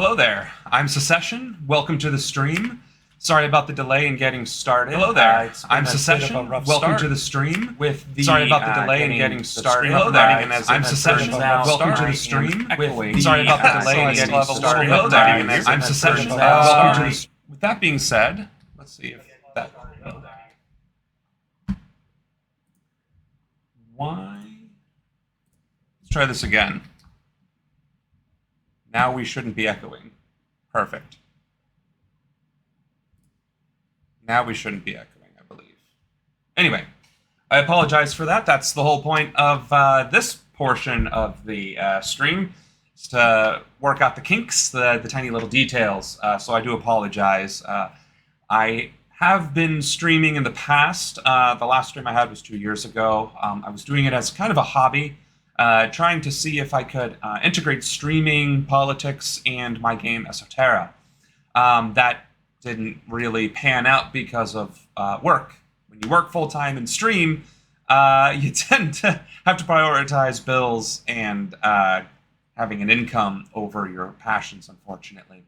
Hello there, I'm Secession. Welcome to the stream. Sorry about the delay in getting started. Hello there, It's been I'm a bit of Secession. a rough Welcome start to the stream. with the Sorry about the delay in getting getting the started. stream Hello up there, and running, as I'm it Secession. turns out, Welcome to I the am stream. echoing. Sorry about the delay in so I getting still have a started. little Hello bit there, of I'm it Secession. turns out. Welcome to the stream. With that being said, Let's see if that... Why? Let's try this again. Now we shouldn't be echoing. Perfect. Now we shouldn't be echoing, I believe. Anyway, I apologize for that. That's the whole point of this portion of the stream, is to work out the kinks, the tiny little details. So I do apologize. I have been streaming in the past. The last stream I had was 2 years ago. I was doing it as kind of a hobby, trying to see if I could integrate streaming, politics, and my game Esoterra. That didn't really pan out because of work. When you work full-time and stream, you tend to have to prioritize bills and having an income over your passions, unfortunately.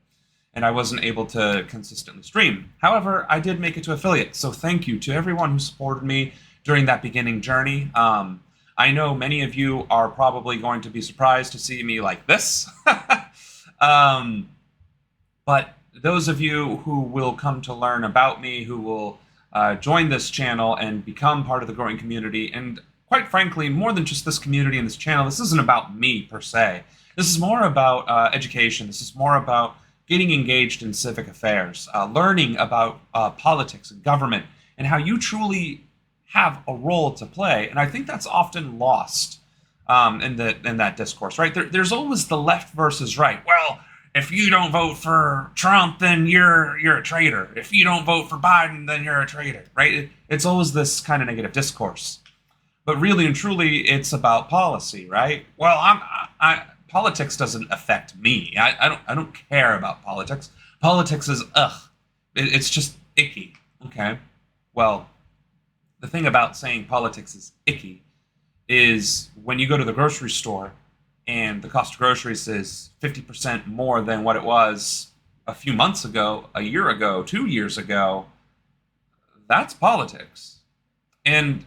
And I wasn't able to consistently stream. However, I did make it to affiliate, so thank you to everyone who supported me during that beginning journey. I know many of you are probably going to be surprised to see me like this. But those of you who will come to learn about me, who will join this channel and become part of the growing community, and quite frankly, more than just this community and this channel, this isn't about me per se. This is more about education. This is more about getting engaged in civic affairs, learning about politics and government, and how you truly have a role to play. And I think that's often lost in that discourse, right? There's always the left versus right. Well, if you don't vote for Trump, then you're a traitor. If you don't vote for Biden, then you're a traitor, right? It's always this kind of negative discourse. But really and truly, it's about policy, right? Well, politics doesn't affect me. I don't care about politics. Politics is it's just icky. Okay. Well, the thing about saying politics is icky is when you go to the grocery store and the cost of groceries is 50% more than what it was a few months ago, a year ago, 2 years ago, that's politics. And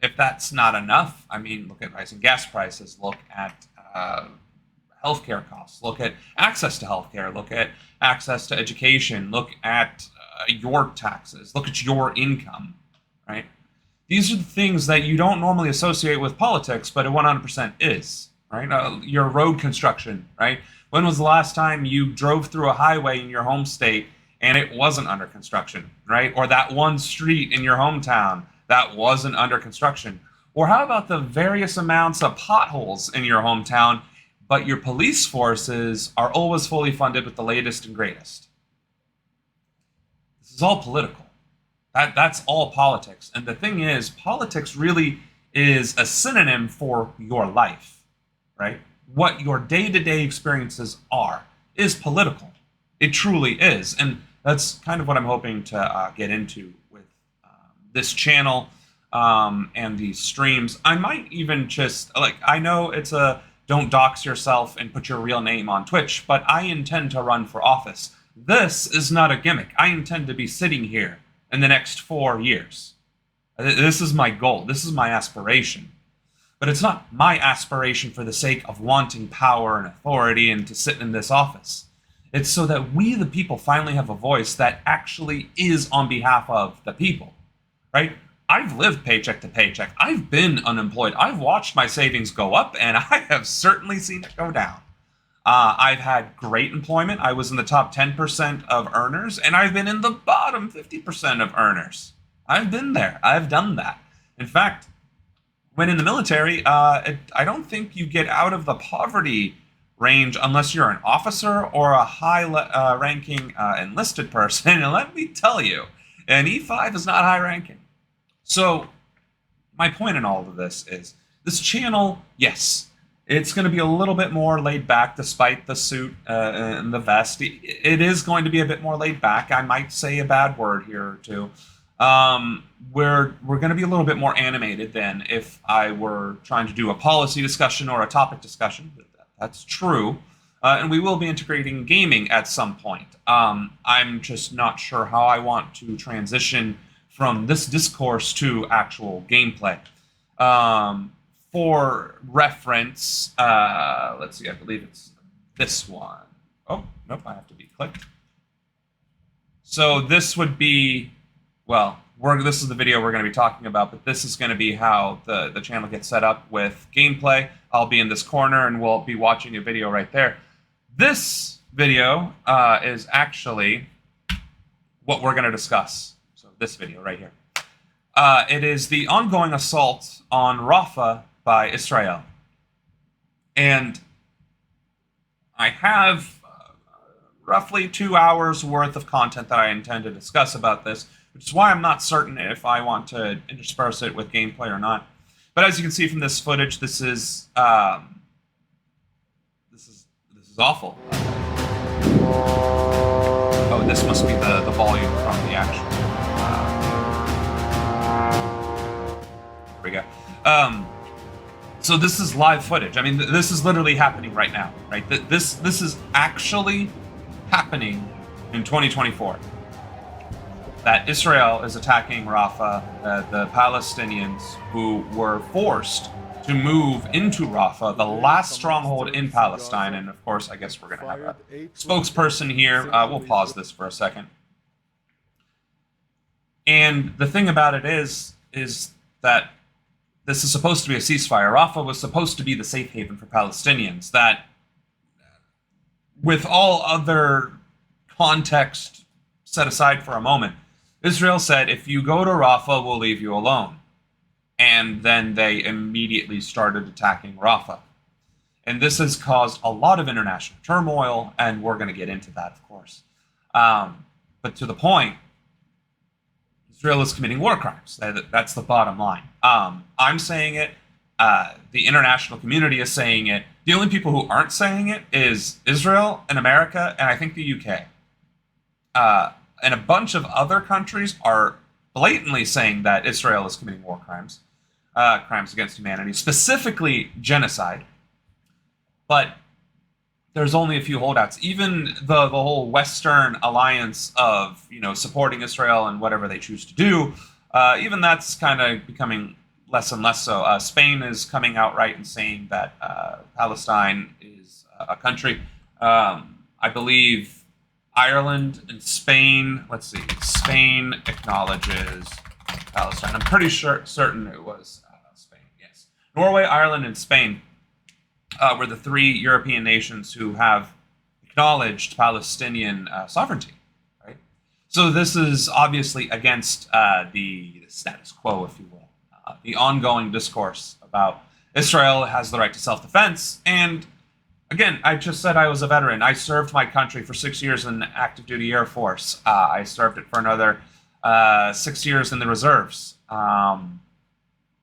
if that's not enough, I mean, look at rising gas prices, look at healthcare costs, look at access to healthcare, look at access to education, look at your taxes, look at your income, right? These are the things that you don't normally associate with politics, but it 100% is. Right? Your road construction, right? When was the last time you drove through a highway in your home state and it wasn't under construction, right? Or that one street in your hometown that wasn't under construction? Or how about the various amounts of potholes in your hometown, but your police forces are always fully funded with the latest and greatest? This is all political. That's all politics. And the thing is, politics really is a synonym for your life. Right? What your day-to-day experiences are is political. It truly is. And that's kind of what I'm hoping to get into with this channel and these streams. I might even just, I know it's a don't dox yourself and put your real name on Twitch, but I intend to run for office. This is not a gimmick. I intend to be sitting here in the next 4 years. This is my goal. This is my aspiration. But it's not my aspiration for the sake of wanting power and authority and to sit in this office. It's so that we, the people, finally have a voice that actually is on behalf of the people, right? I've lived paycheck to paycheck. I've been unemployed. I've watched my savings go up, and I have certainly seen it go down. I've had great employment. I was in the top 10% of earners, and I've been in the bottom 50% of earners. I've been there. I've done that. In fact, when in the military, I don't think you get out of the poverty range unless you're an officer or a high-ranking enlisted person. And let me tell you, an E5 is not high-ranking. So my point in all of this is, this channel, yes, it's going to be a little bit more laid back despite the suit and the vest. It is going to be a bit more laid back. I might say a bad word here or two. We're going to be a little bit more animated than if I were trying to do a policy discussion or a topic discussion. That's true. And we will be integrating gaming at some point. I'm just not sure how I want to transition from this discourse to actual gameplay. For reference, let's see, I believe it's this one. Oh, nope, I have to be clicked. So this would be, well, this is the video we're going to be talking about, but this is going to be how the channel gets set up with gameplay. I'll be in this corner, and we'll be watching a video right there. This video is actually what we're going to discuss. So this video right here. It is the ongoing assault on Rafah by Israel. And I have roughly 2 hours worth of content that I intend to discuss about this, which is why I'm not certain if I want to intersperse it with gameplay or not. But as you can see from this footage, this is awful. Oh, this must be the volume from the actual. There we go. So this is live footage. I mean, this is literally happening right now, right? This is actually happening in 2024. That Israel is attacking Rafah, the Palestinians who were forced to move into Rafah, the last stronghold in Palestine. And of course, I guess we're going to have a spokesperson here. We'll pause this for a second. And the thing about it is that this is supposed to be a ceasefire. Rafah was supposed to be the safe haven for Palestinians. That, with all other context set aside for a moment, Israel said, if you go to Rafah, we'll leave you alone. And then they immediately started attacking Rafah. And this has caused a lot of international turmoil, and we're going to get into that, of course. But to the point, Israel is committing war crimes. That's the bottom line. I'm saying it. The international community is saying it. The only people who aren't saying it is Israel and America, and I think the UK. And a bunch of other countries are blatantly saying that Israel is committing war crimes, crimes against humanity, specifically genocide. But there's only a few holdouts. Even the whole Western alliance of, supporting Israel and whatever they choose to do, even that's kind of becoming less and less so. Spain is coming out right and saying that Palestine is a country. I believe Ireland and Spain, let's see, Spain acknowledges Palestine. I'm pretty certain it was Spain, yes. Norway, Ireland, and Spain were the three European nations who have acknowledged Palestinian sovereignty, right? So this is obviously against the status quo, if you will, the ongoing discourse about Israel has the right to self-defense. And again, I just said I was a veteran. I served my country for 6 years in the active duty Air Force. I served it for another 6 years in the reserves. I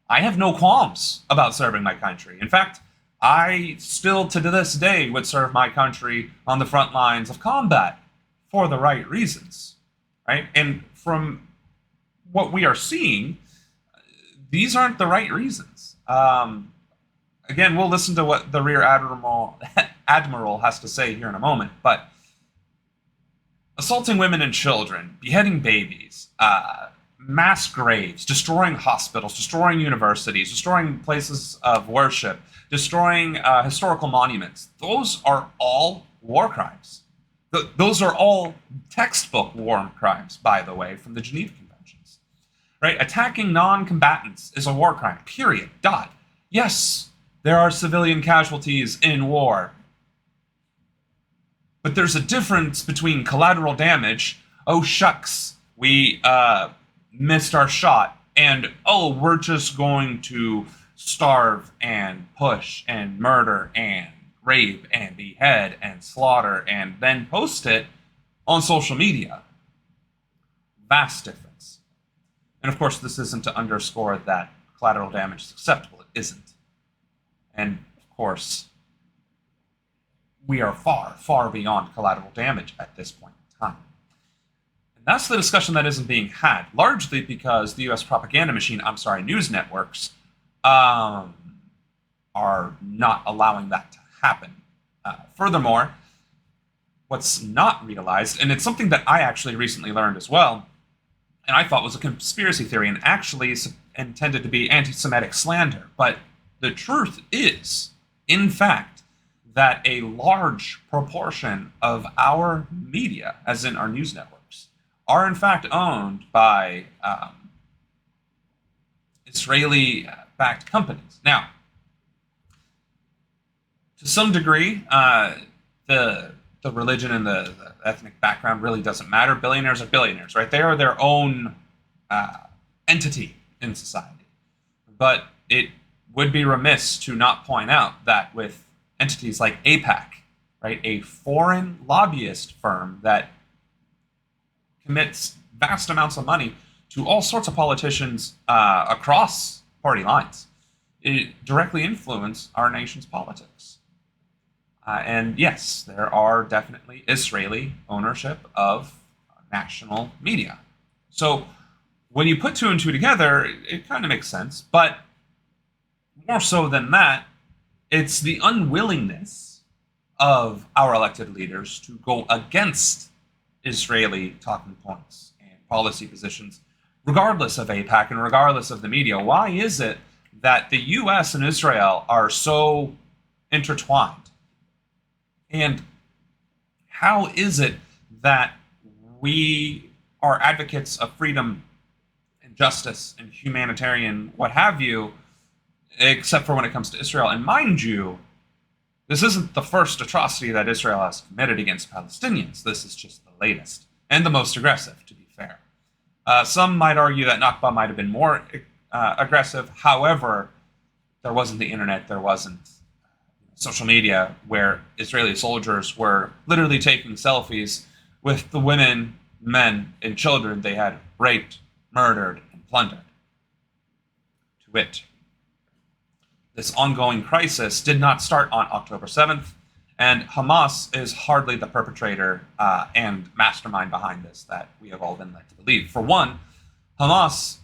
have no qualms about serving my country. In fact, I still, to this day, would serve my country on the front lines of combat for the right reasons, right? And from what we are seeing, these aren't the right reasons. Again, we'll listen to what the Rear Admiral has to say here in a moment, but assaulting women and children, beheading babies, mass graves, destroying hospitals, destroying universities, destroying places of worship, destroying historical monuments, those are all war crimes. Those are all textbook war crimes, by the way, from the Geneva Conventions. Right? Attacking non-combatants is a war crime, period, dot. Yes, there are civilian casualties in war. But there's a difference between collateral damage, oh shucks, we missed our shot, and oh, we're just going to starve and push and murder and rape and behead and slaughter and then post it on social media. Vast difference. And of course, this isn't to underscore that collateral damage is acceptable. It isn't. And of course, we are far, far beyond collateral damage at this point in time. And that's the discussion that isn't being had, largely because the US propaganda machine, news networks, are not allowing that to happen. Furthermore, what's not realized, and it's something that I actually recently learned as well, and I thought was a conspiracy theory and actually intended to be anti-Semitic slander, but the truth is, in fact, that a large proportion of our media, as in our news networks, are in fact owned by Israeli-backed companies. Now, to some degree, the religion and the ethnic background really doesn't matter. Billionaires are billionaires, right? They are their own entity in society. But it would be remiss to not point out that with entities like AIPAC, right, a foreign lobbyist firm that commits vast amounts of money to all sorts of politicians across party lines, it directly influence our nation's politics. And yes, there are definitely Israeli ownership of national media. So when you put two and two together, it kind of makes sense. But more so than that, it's the unwillingness of our elected leaders to go against Israeli talking points and policy positions, regardless of AIPAC and regardless of the media. Why is it that the U.S. and Israel are so intertwined? And how is it that we are advocates of freedom and justice and humanitarian what have you, except for when it comes to Israel? And mind you, this isn't the first atrocity that Israel has committed against Palestinians. This is just the latest and the most aggressive, to be fair. Some might argue that Nakba might have been more aggressive. However, there wasn't the internet, there wasn't social media, where Israeli soldiers were literally taking selfies with the women, men, and children they had raped, murdered, and plundered. To wit, this ongoing crisis did not start on October 7th, and Hamas is hardly the perpetrator and mastermind behind this that we have all been led to believe. For one, Hamas,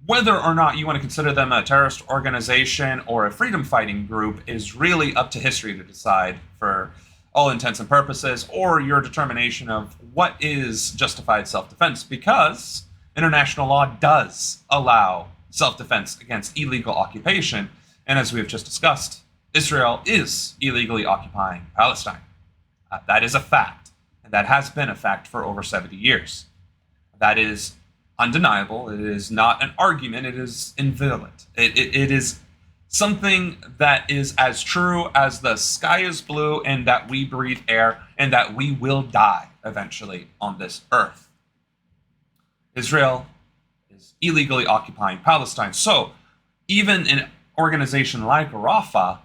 whether or not you want to consider them a terrorist organization or a freedom-fighting group, is really up to history to decide for all intents and purposes, or your determination of what is justified self-defense, because international law does allow self-defense against illegal occupation. And as we've just discussed, Israel is illegally occupying Palestine. That is a fact, and that has been a fact for over 70 years. That is undeniable. It is not an argument. It is inviolate. It is something that is as true as the sky is blue and that we breathe air and that we will die eventually on this earth. Israel is illegally occupying Palestine. So even an organization like Rafah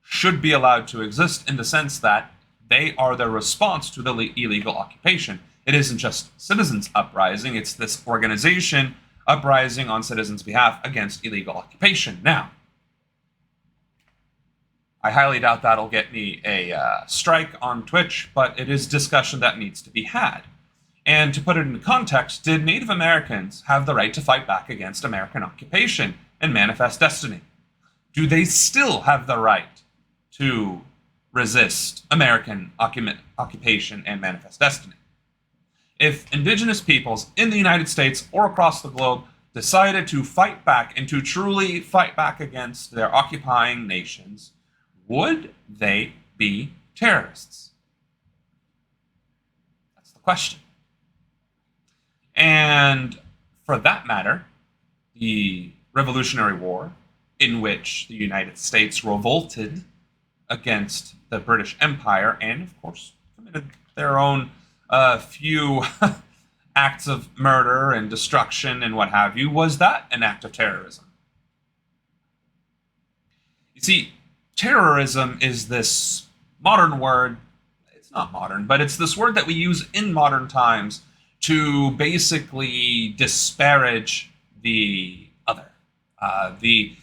should be allowed to exist in the sense that they are the response to the illegal occupation. It isn't just citizens uprising, it's this organization uprising on citizens' behalf against illegal occupation. Now, I highly doubt that'll get me a strike on Twitch, but it is discussion that needs to be had. And to put it in context, did Native Americans have the right to fight back against American occupation and manifest destiny? Do they still have the right to resist American occupation and manifest destiny? If indigenous peoples in the United States or across the globe decided to fight back and to truly fight back against their occupying nations, would they be terrorists? That's the question. And for that matter, the Revolutionary War, in which the United States revolted against the British Empire and, of course, committed their own few acts of murder and destruction and what have you, was that an act of terrorism? You see, terrorism is this modern word. It's not modern, but it's this word that we use in modern times to basically disparage the other, the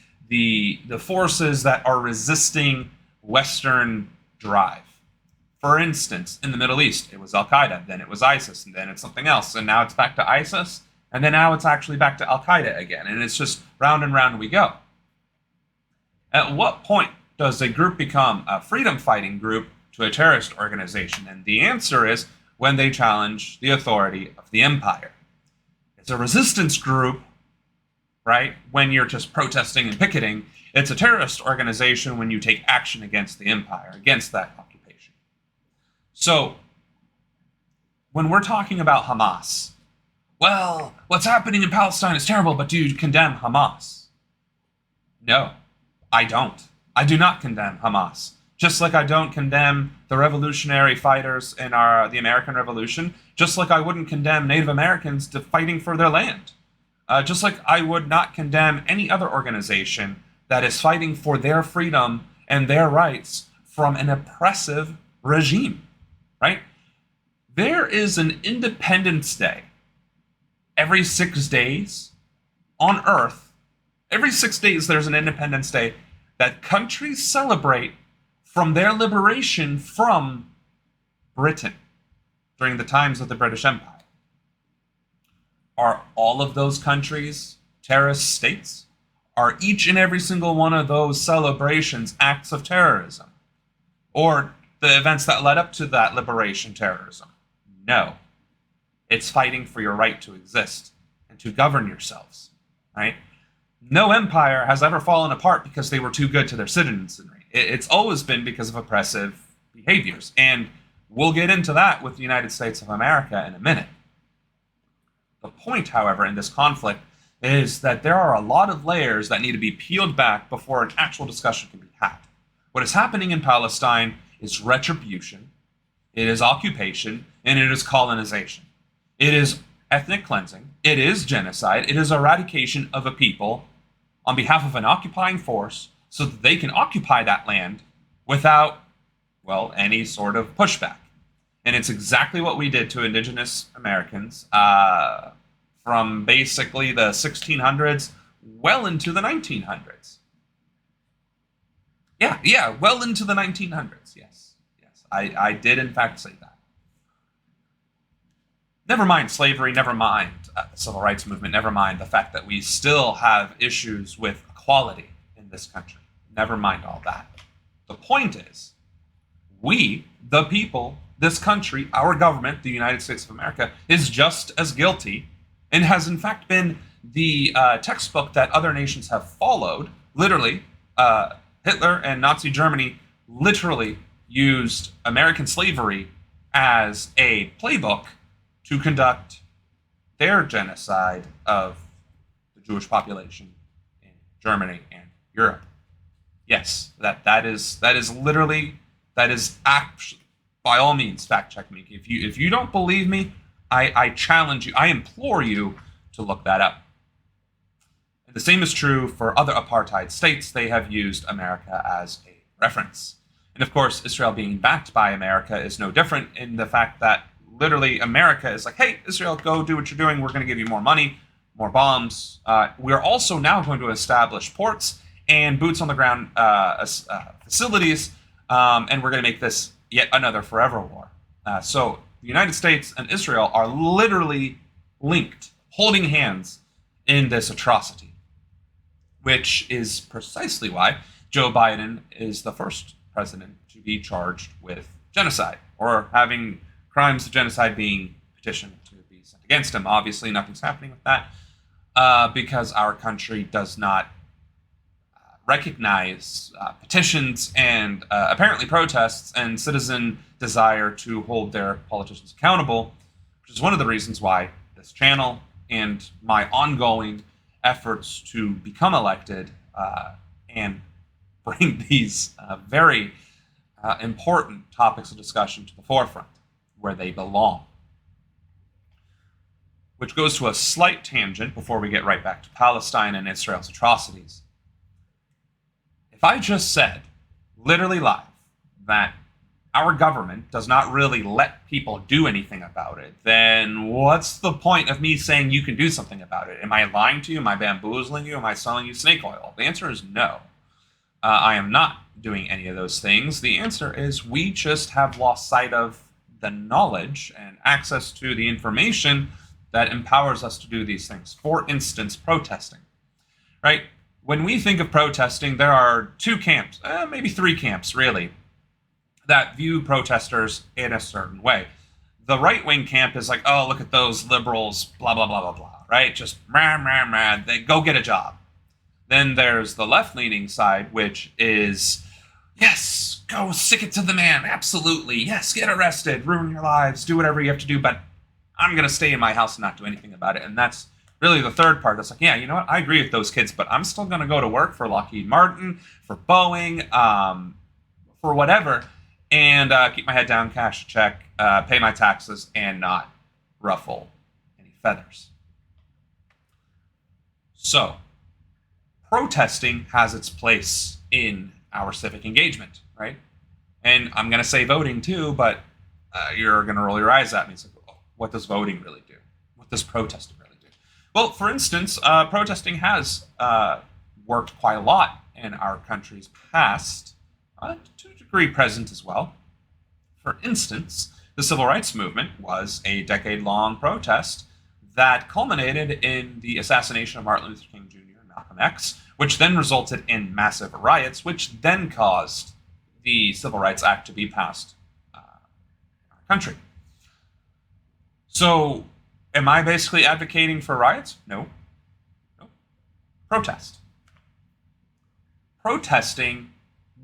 forces that are resisting Western drive. For instance, in the Middle East, it was Al-Qaeda, then it was ISIS, and then it's something else, and now it's back to ISIS, and then now it's actually back to Al-Qaeda again, and it's just round and round we go. At what point does a group become a freedom fighting group to a terrorist organization? And the answer is when they challenge the authority of the empire. It's a resistance group, right, when you're just protesting and picketing. It's a terrorist organization when you take action against the empire, against that occupation. So, when we're talking about Hamas, well, what's happening in Palestine is terrible, but do you condemn Hamas? No, I don't. I do not condemn Hamas. Just like I don't condemn the revolutionary fighters in the American Revolution, just like I wouldn't condemn Native Americans to fighting for their land. Just like I would not condemn any other organization that is fighting for their freedom and their rights from an oppressive regime, right? There is an Independence Day every 6 days on Earth. Every 6 days there's an Independence Day that countries celebrate from their liberation from Britain during the times of the British Empire. Are all of those countries terrorist states? Are each and every single one of those celebrations acts of terrorism? Or the events that led up to that liberation terrorism? No. It's fighting for your right to exist and to govern yourselves, right? No empire has ever fallen apart because they were too good to their citizenry. It's always been because of oppressive behaviors. And we'll get into that with the United States of America in a minute. The point, however, in this conflict is that there are a lot of layers that need to be peeled back before an actual discussion can be had. What is happening in Palestine is retribution, it is occupation, and it is colonization. It is ethnic cleansing, it is genocide, it is eradication of a people on behalf of an occupying force so that they can occupy that land without, well, any sort of pushback. And it's exactly what we did to indigenous Americans from basically the 1600s well into the 1900s. Yeah, well into the 1900s, yes. I did in fact say that. Never mind slavery, never mind the civil rights movement, never mind the fact that we still have issues with equality in this country. Never mind all that. The point is, we, the people, this country, our government, the United States of America, is just as guilty and has in fact been the textbook that other nations have followed. Literally, Hitler and Nazi Germany literally used American slavery as a playbook to conduct their genocide of the Jewish population in Germany and Europe. Yes, that is actually, by all means, fact check me. If you don't believe me, I challenge you, I implore you to look that up. And the same is true for other apartheid states. They have used America as a reference. And of course, Israel being backed by America is no different in the fact that literally America is like, hey, Israel, go do what you're doing. We're going to give you more money, more bombs. We're also now going to establish ports and boots on the ground facilities, and we're going to make this yet another forever war. So the United States and Israel are literally linked, holding hands in this atrocity, which is precisely why Joe Biden is the first president to be charged with genocide or having crimes of genocide being petitioned to be sent against him. Obviously, nothing's happening with that because our country does not recognize petitions and apparently protests and citizen desire to hold their politicians accountable, which is one of the reasons why this channel and my ongoing efforts to become elected and bring these very important topics of discussion to the forefront where they belong. Which goes to a slight tangent before we get right back to Palestine and Israel's atrocities. If I just said, literally live, that our government does not really let people do anything about it, then what's the point of me saying you can do something about it? Am I lying to you? Am I bamboozling you? Am I selling you snake oil? The answer is no. I am not doing any of those things. The answer is we just have lost sight of the knowledge and access to the information that empowers us to do these things. For instance, protesting, right? when we think of protesting, there are two camps, maybe three camps, really, that view protesters in a certain way. The right-wing camp is like, oh, look at those liberals, blah, blah, blah, blah, blah, right? Just rah, rah, rah, they go get a job. Then there's the left-leaning side, which is, yes, go stick it to the man, absolutely. Yes, get arrested, ruin your lives, do whatever you have to do, but I'm going to stay in my house and not do anything about it. And that's really the third part. That's like, yeah, you know what? I agree with those kids, but I'm still going to go to work for Lockheed Martin, for Boeing, for whatever, and keep my head down, cash a check, pay my taxes, and not ruffle any feathers. So, protesting has its place in our civic engagement, right? And I'm going to say voting too, but you're going to roll your eyes at me. It's like, oh, what does voting really do? What does protesting really do? Well, for instance, protesting has worked quite a lot in our country's past, to a degree present as well. For instance, the Civil Rights Movement was a decade-long protest that culminated in the assassination of Martin Luther King Jr. and Malcolm X, which then resulted in massive riots, which then caused the Civil Rights Act to be passed in our country. So, am I basically advocating for riots? No. Protest. Protesting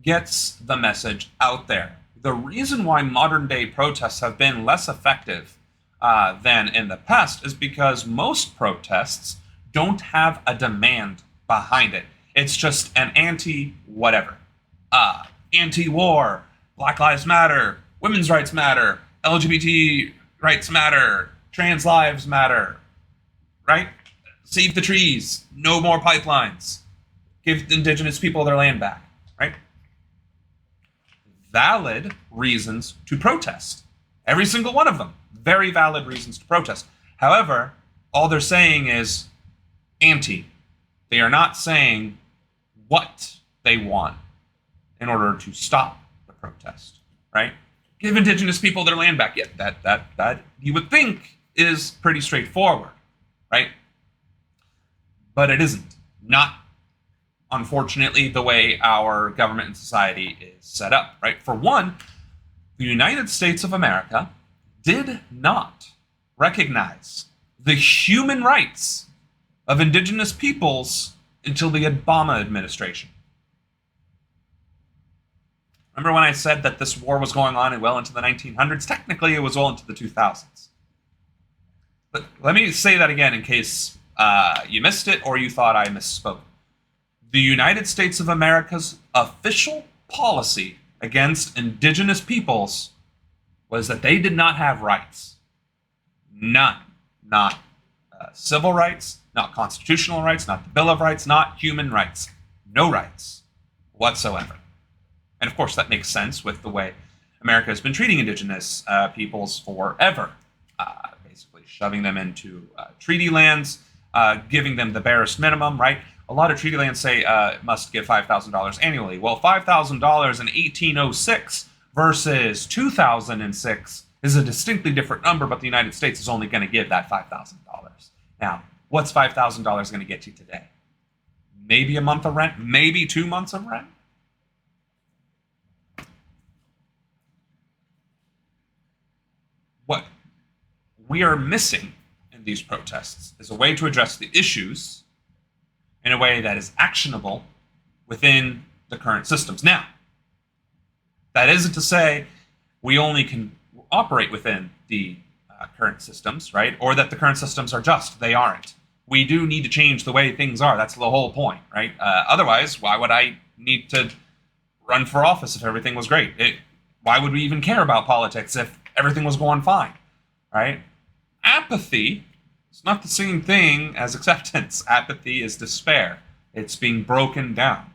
gets the message out there. The reason why modern day protests have been less effective than in the past is because most protests don't have a demand behind it. It's just an anti-whatever. Anti-war, Black Lives Matter, women's rights matter, LGBT rights matter, trans lives matter, right? Save the trees, no more pipelines, give indigenous people their land back, right? Valid reasons to protest. Every single one of them. Very valid reasons to protest. However, all they're saying is anti. They are not saying what they want in order to stop the protest, right? Give indigenous people their land back. Yeah, that you would think is pretty straightforward, right? But it isn't. Not, unfortunately, the way our government and society is set up, right? For one, the United States of America did not recognize the human rights of indigenous peoples until the Obama administration. Remember when I said that this war was going on well into the 1900s? Technically, it was well into the 2000s. But let me say that again in case you missed it or you thought I misspoke. The United States of America's official policy against indigenous peoples was that they did not have rights. None. Not civil rights, not constitutional rights, not the Bill of Rights, not human rights. No rights whatsoever. And of course, that makes sense with the way America has been treating indigenous peoples forever. Basically shoving them into treaty lands, giving them the barest minimum, right? A lot of treaty lands say must give $5,000 annually. Well, $5,000 in 1806 versus 2006 is a distinctly different number, but the United States is only going to give that $5,000. Now, what's $5,000 going to get you today? Maybe a month of rent? Maybe 2 months of rent? What we are missing in these protests is a way to address the issues in a way that is actionable within the current systems. Now, that isn't to say we only can operate within the current systems, right? Or that the current systems are just. They aren't. We do need to change the way things are. That's the whole point, right? Otherwise, why would I need to run for office if everything was great? Why would we even care about politics if everything was going fine, right? Apathy is not the same thing as acceptance. Apathy is despair. It's being broken down.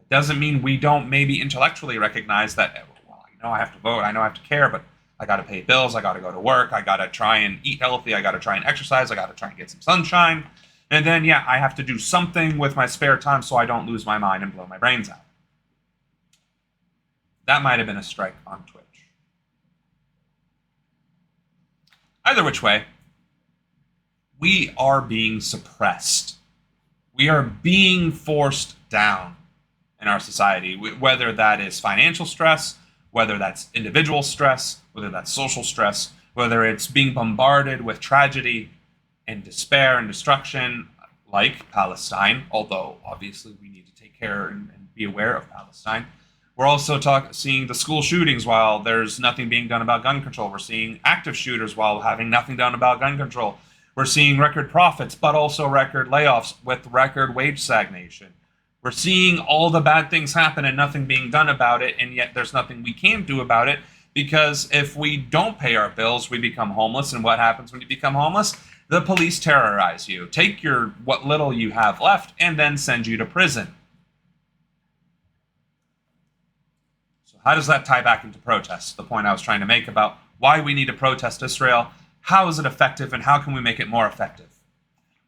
It doesn't mean we don't maybe intellectually recognize that, well, I know I have to vote, I know I have to care, but I got to pay bills, I got to go to work, I got to try and eat healthy, I got to try and exercise, I got to try and get some sunshine. And then, yeah, I have to do something with my spare time so I don't lose my mind and blow my brains out. That might have been a strike on Twitch. Either which way, we are being suppressed. We are being forced down in our society, whether that is financial stress, whether that's individual stress, whether that's social stress, whether it's being bombarded with tragedy and despair and destruction, like Palestine, although obviously we need to take care and be aware of Palestine. We're also seeing the school shootings while there's nothing being done about gun control. We're seeing active shooters while having nothing done about gun control. We're seeing record profits, but also record layoffs with record wage stagnation. We're seeing all the bad things happen and nothing being done about it, and yet there's nothing we can do about it, because if we don't pay our bills, we become homeless. And what happens when you become homeless? The police terrorize you, take what little you have left, and then send you to prison. So how does that tie back into protests? The point I was trying to make about why we need to protest Israel. How is it effective, and how can we make it more effective?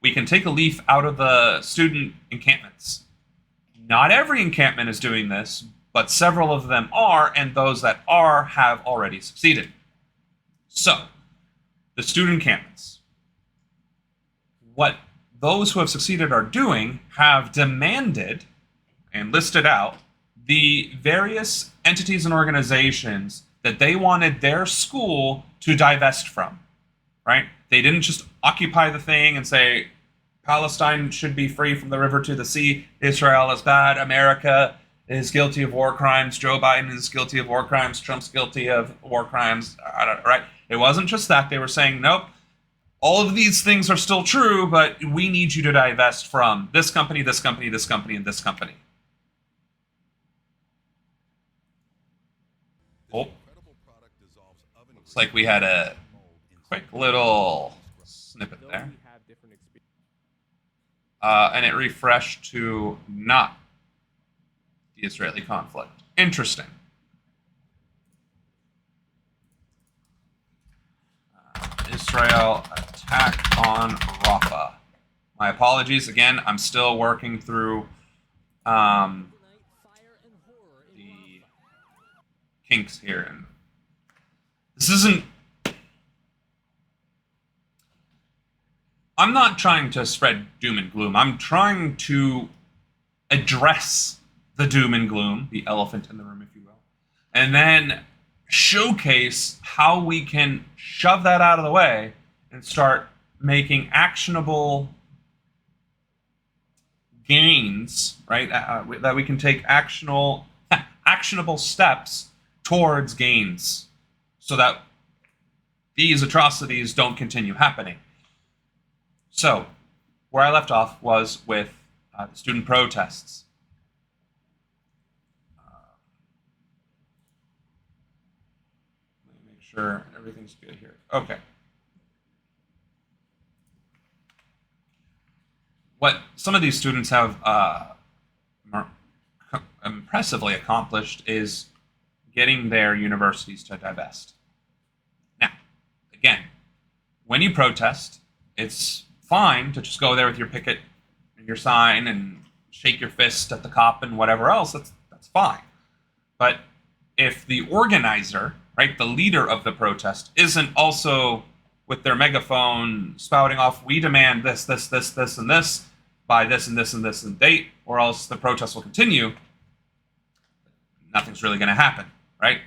We can take a leaf out of the student encampments. Not every encampment is doing this, but several of them are, and those that are have already succeeded. So, the student encampments. What those who have succeeded are doing have demanded and listed out the various entities and organizations that they wanted their school to divest from. Right? They didn't just occupy the thing and say, Palestine should be free from the river to the sea, Israel is bad, America is guilty of war crimes, Joe Biden is guilty of war crimes, Trump's guilty of war crimes, right? It wasn't just that. They were saying, nope, all of these things are still true, but we need you to divest from this company, this company, this company, and this company. Oh, looks like we had a quick little snippet there. And it refreshed to not the Israeli conflict. Interesting. Israel attack on Rafah. My apologies. Again, I'm still working through the kinks here. And this isn't... I'm not trying to spread doom and gloom. I'm trying to address the doom and gloom, the elephant in the room, if you will, and then showcase how we can shove that out of the way and start making actionable gains, right? That we can take actionable steps towards gains so that these atrocities don't continue happening. So, where I left off was with the student protests. Let me make sure everything's good here. Okay. What some of these students have impressively accomplished is getting their universities to divest. Now, again, when you protest, it's fine to just go there with your picket and your sign and shake your fist at the cop and whatever else. That's fine. But if the organizer, right, the leader of the protest, isn't also with their megaphone spouting off, we demand this, this, this, this, and this by this and this and this and date, or else the protest will continue, nothing's really going to happen, right?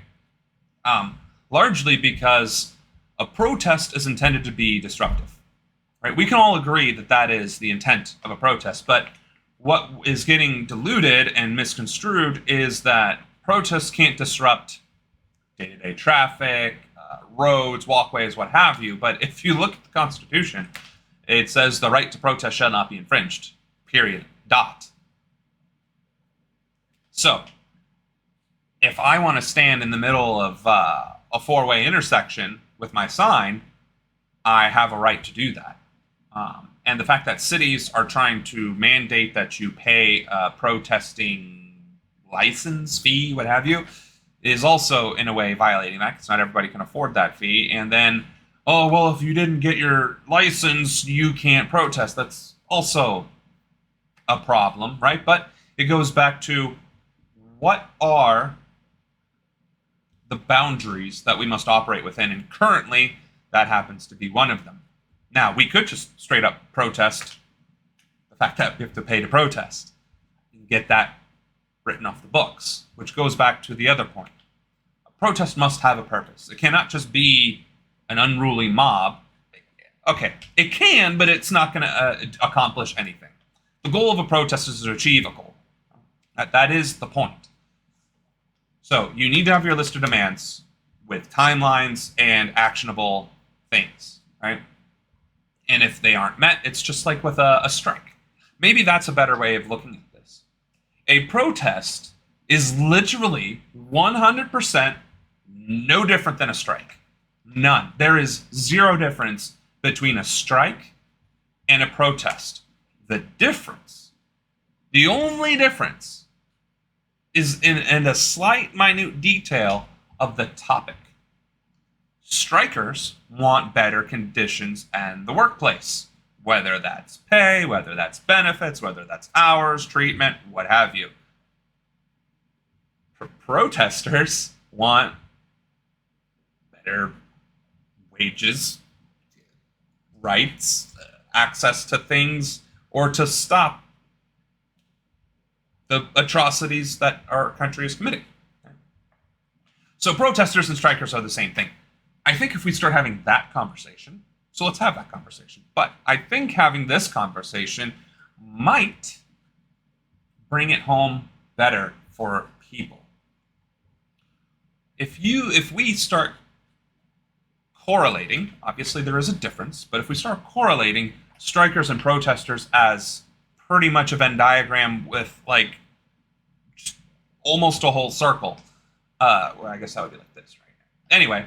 Largely because a protest is intended to be disruptive. Right? We can all agree that that is the intent of a protest, but what is getting diluted and misconstrued is that protests can't disrupt day-to-day traffic, roads, walkways, what have you. But if you look at the Constitution, it says the right to protest shall not be infringed, period, dot. So, if I want to stand in the middle of a four-way intersection with my sign, I have a right to do that. And the fact that cities are trying to mandate that you pay a protesting license fee, what have you, is also in a way violating that, because not everybody can afford that fee. And then, oh, well, if you didn't get your license, you can't protest. That's also a problem, right? But it goes back to what are the boundaries that we must operate within, and currently that happens to be one of them. Now, we could just straight up protest the fact that we have to pay to protest and get that written off the books, which goes back to the other point. A protest must have a purpose. It cannot just be an unruly mob. Okay, it can, but it's not going to accomplish anything. The goal of a protest is to achieve a goal. That is the point. So you need to have your list of demands with timelines and actionable things, right? And if they aren't met, it's just like with a strike. Maybe that's a better way of looking at this. A protest is literally 100% no different than a strike. None. There is zero difference between a strike and a protest. The difference, the only difference, is in a slight, minute detail of the topic. Strikers want better conditions in the workplace, whether that's pay, whether that's benefits, whether that's hours, treatment, what have you. Protesters want better wages, rights, access to things, or to stop the atrocities that our country is committing. So protesters and strikers are the same thing. I think if we start having that conversation, so let's have that conversation. But I think having this conversation might bring it home better for people. If we start correlating, obviously there is a difference, but if we start correlating strikers and protesters as pretty much a Venn diagram with like almost a whole circle, well, I guess that would be like this right now. Anyway,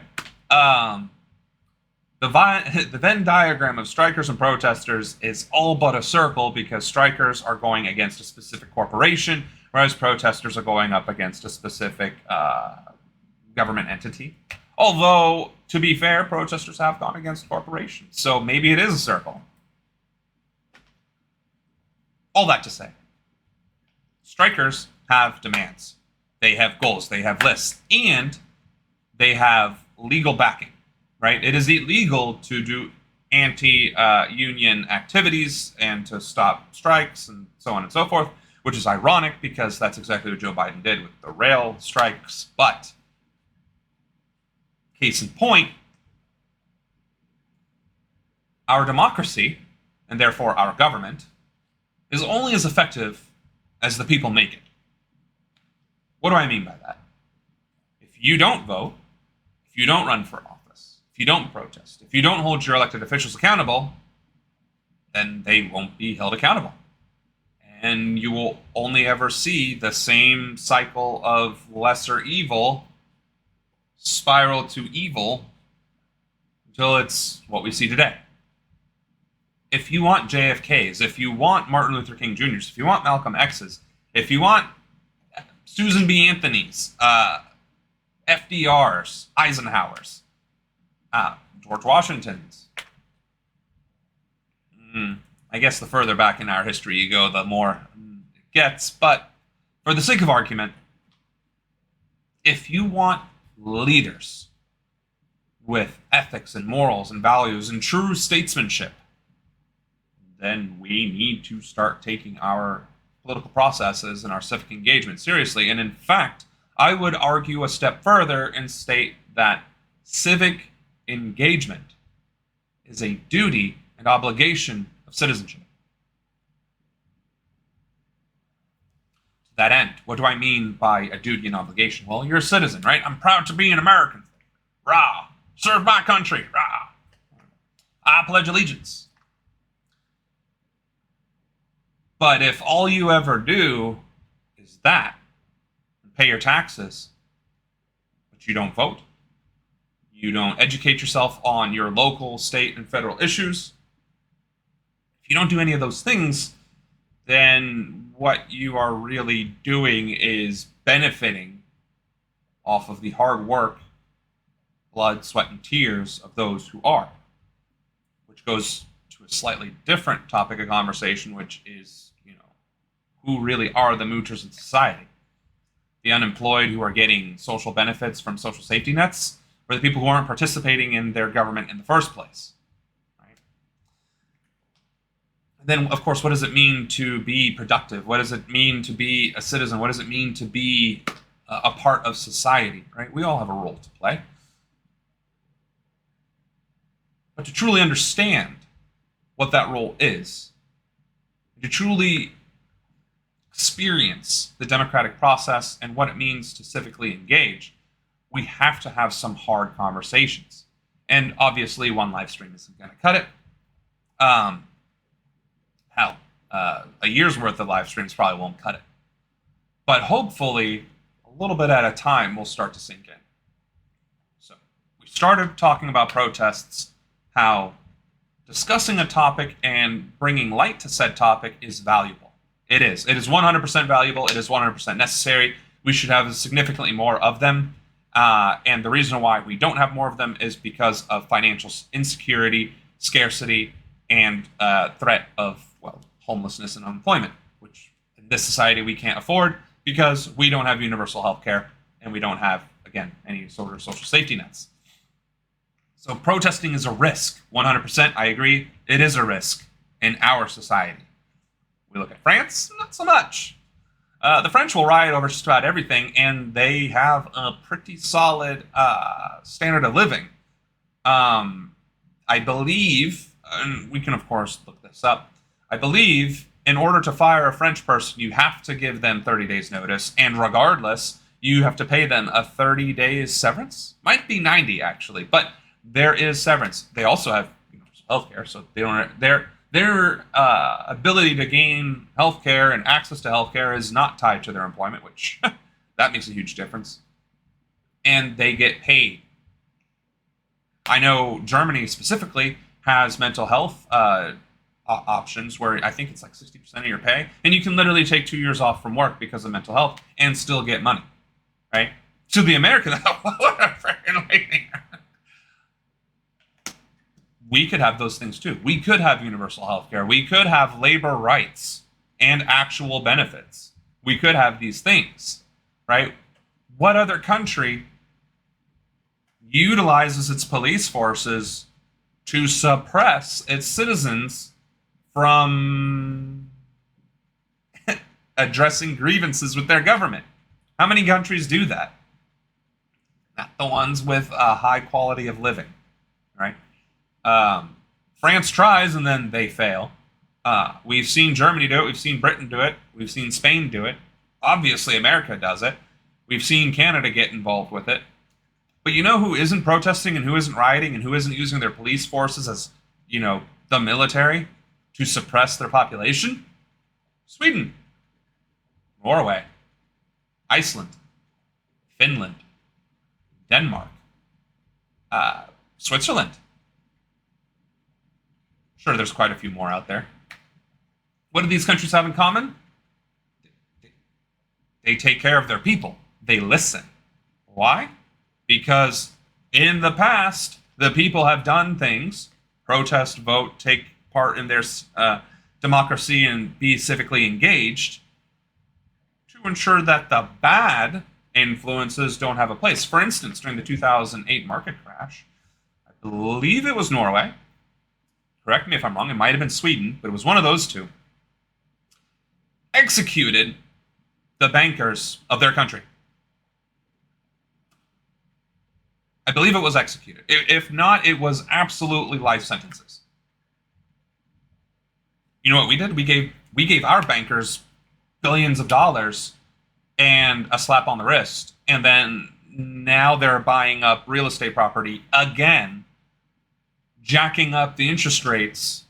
the Venn diagram of strikers and protesters is all but a circle because strikers are going against a specific corporation, whereas protesters are going up against a specific government entity. Although, to be fair, protesters have gone against corporations, so maybe it is a circle. All that to say, strikers have demands. They have goals, they have lists, and they have legal backing, right? It is illegal to do anti-union activities and to stop strikes and so on and so forth, which is ironic because that's exactly what Joe Biden did with the rail strikes. But case in point, our democracy, and therefore our government, is only as effective as the people make it. What do I mean by that? If you don't vote, if you don't run for office, if you don't protest, if you don't hold your elected officials accountable, then they won't be held accountable. And you will only ever see the same cycle of lesser evil spiral to evil until it's what we see today. If you want JFKs, if you want Martin Luther King Jr.'s, if you want Malcolm X's, if you want Susan B. Anthony's, FDR's, Eisenhower's, George Washington's. I guess the further back in our history you go, the more it gets. But for the sake of argument, if you want leaders with ethics and morals and values and true statesmanship, then we need to start taking our political processes and our civic engagement seriously. And in fact, I would argue a step further and state that civic engagement is a duty and obligation of citizenship. To that end, what do I mean by a duty and obligation? Well, you're a citizen, right? I'm proud to be an American. Rah! Serve my country. Rah! I pledge allegiance. But if all you ever do is that, and pay your taxes, but you don't vote, you don't educate yourself on your local, state, and federal issues, if you don't do any of those things, then what you are really doing is benefiting off of the hard work, blood, sweat, and tears of those who are. Which goes to a slightly different topic of conversation, which is, who really are the moochers in society? The unemployed who are getting social benefits from social safety nets, or the people who aren't participating in their government in the first place? Right? Then, of course, what does it mean to be productive? What does it mean to be a citizen? What does it mean to be a part of society, right? We all have a role to play. But to truly understand what that role is, to truly experience the democratic process and what it means to civically engage, we have to have some hard conversations. And obviously, one live stream isn't going to cut it. A year's worth of live streams probably won't cut it. But hopefully, a little bit at a time, will start to sink in. So, we started talking about protests, how discussing a topic and bringing light to said topic is valuable. It is. It is 100% valuable. It is 100% necessary. We should have significantly more of them. And the reason why we don't have more of them is because of financial insecurity, scarcity, and threat of, well, homelessness and unemployment, which in this society we can't afford because we don't have universal health care and we don't have, again, any sort of social safety nets. So protesting is a risk. 100%, I agree. It is a risk in our society. We look at France, not so much. The French will riot over just about everything, and they have a pretty solid standard of living. I believe, and we can of course look this up, I believe in order to fire a French person, you have to give them 30 days notice, and regardless, you have to pay them a 30 days severance. Might be 90 actually, but there is severance. They also have universal health care, so they don't. Their ability to gain health care and access to health care is not tied to their employment, which that makes a huge difference. And they get paid. I know Germany specifically has mental health options where I think it's like 60% of your pay, and you can literally take 2 years off from work because of mental health and still get money, right? To the American, what a freaking nightmare. We could have those things too. We could have universal health care. We could have labor rights and actual benefits. We could have these things, right? What other country utilizes its police forces to suppress its citizens from addressing grievances with their government? How many countries do that? Not the ones with a high quality of living, right? France tries and then they fail. We've seen Germany do it. We've seen Britain do it. We've seen Spain do it. Obviously, America does it. We've seen Canada get involved with it. But you know who isn't protesting and who isn't rioting and who isn't using their police forces as, the military to suppress their population? Sweden, Norway, Iceland, Finland, Denmark, Switzerland. Sure, there's quite a few more out there. What do these countries have in common? They take care of their people. They listen. Why? Because in the past, the people have done things, protest, vote, take part in their democracy, and be civically engaged to ensure that the bad influences don't have a place. For instance, during the 2008 market crash, I believe it was Norway. Correct me if I'm wrong, it might have been Sweden, but it was one of those two, executed the bankers of their country. I believe it was executed. If not, it was absolutely life sentences. You know what we did? We gave our bankers billions of dollars and a slap on the wrist, and then now they're buying up real estate property again, jacking up the interest rates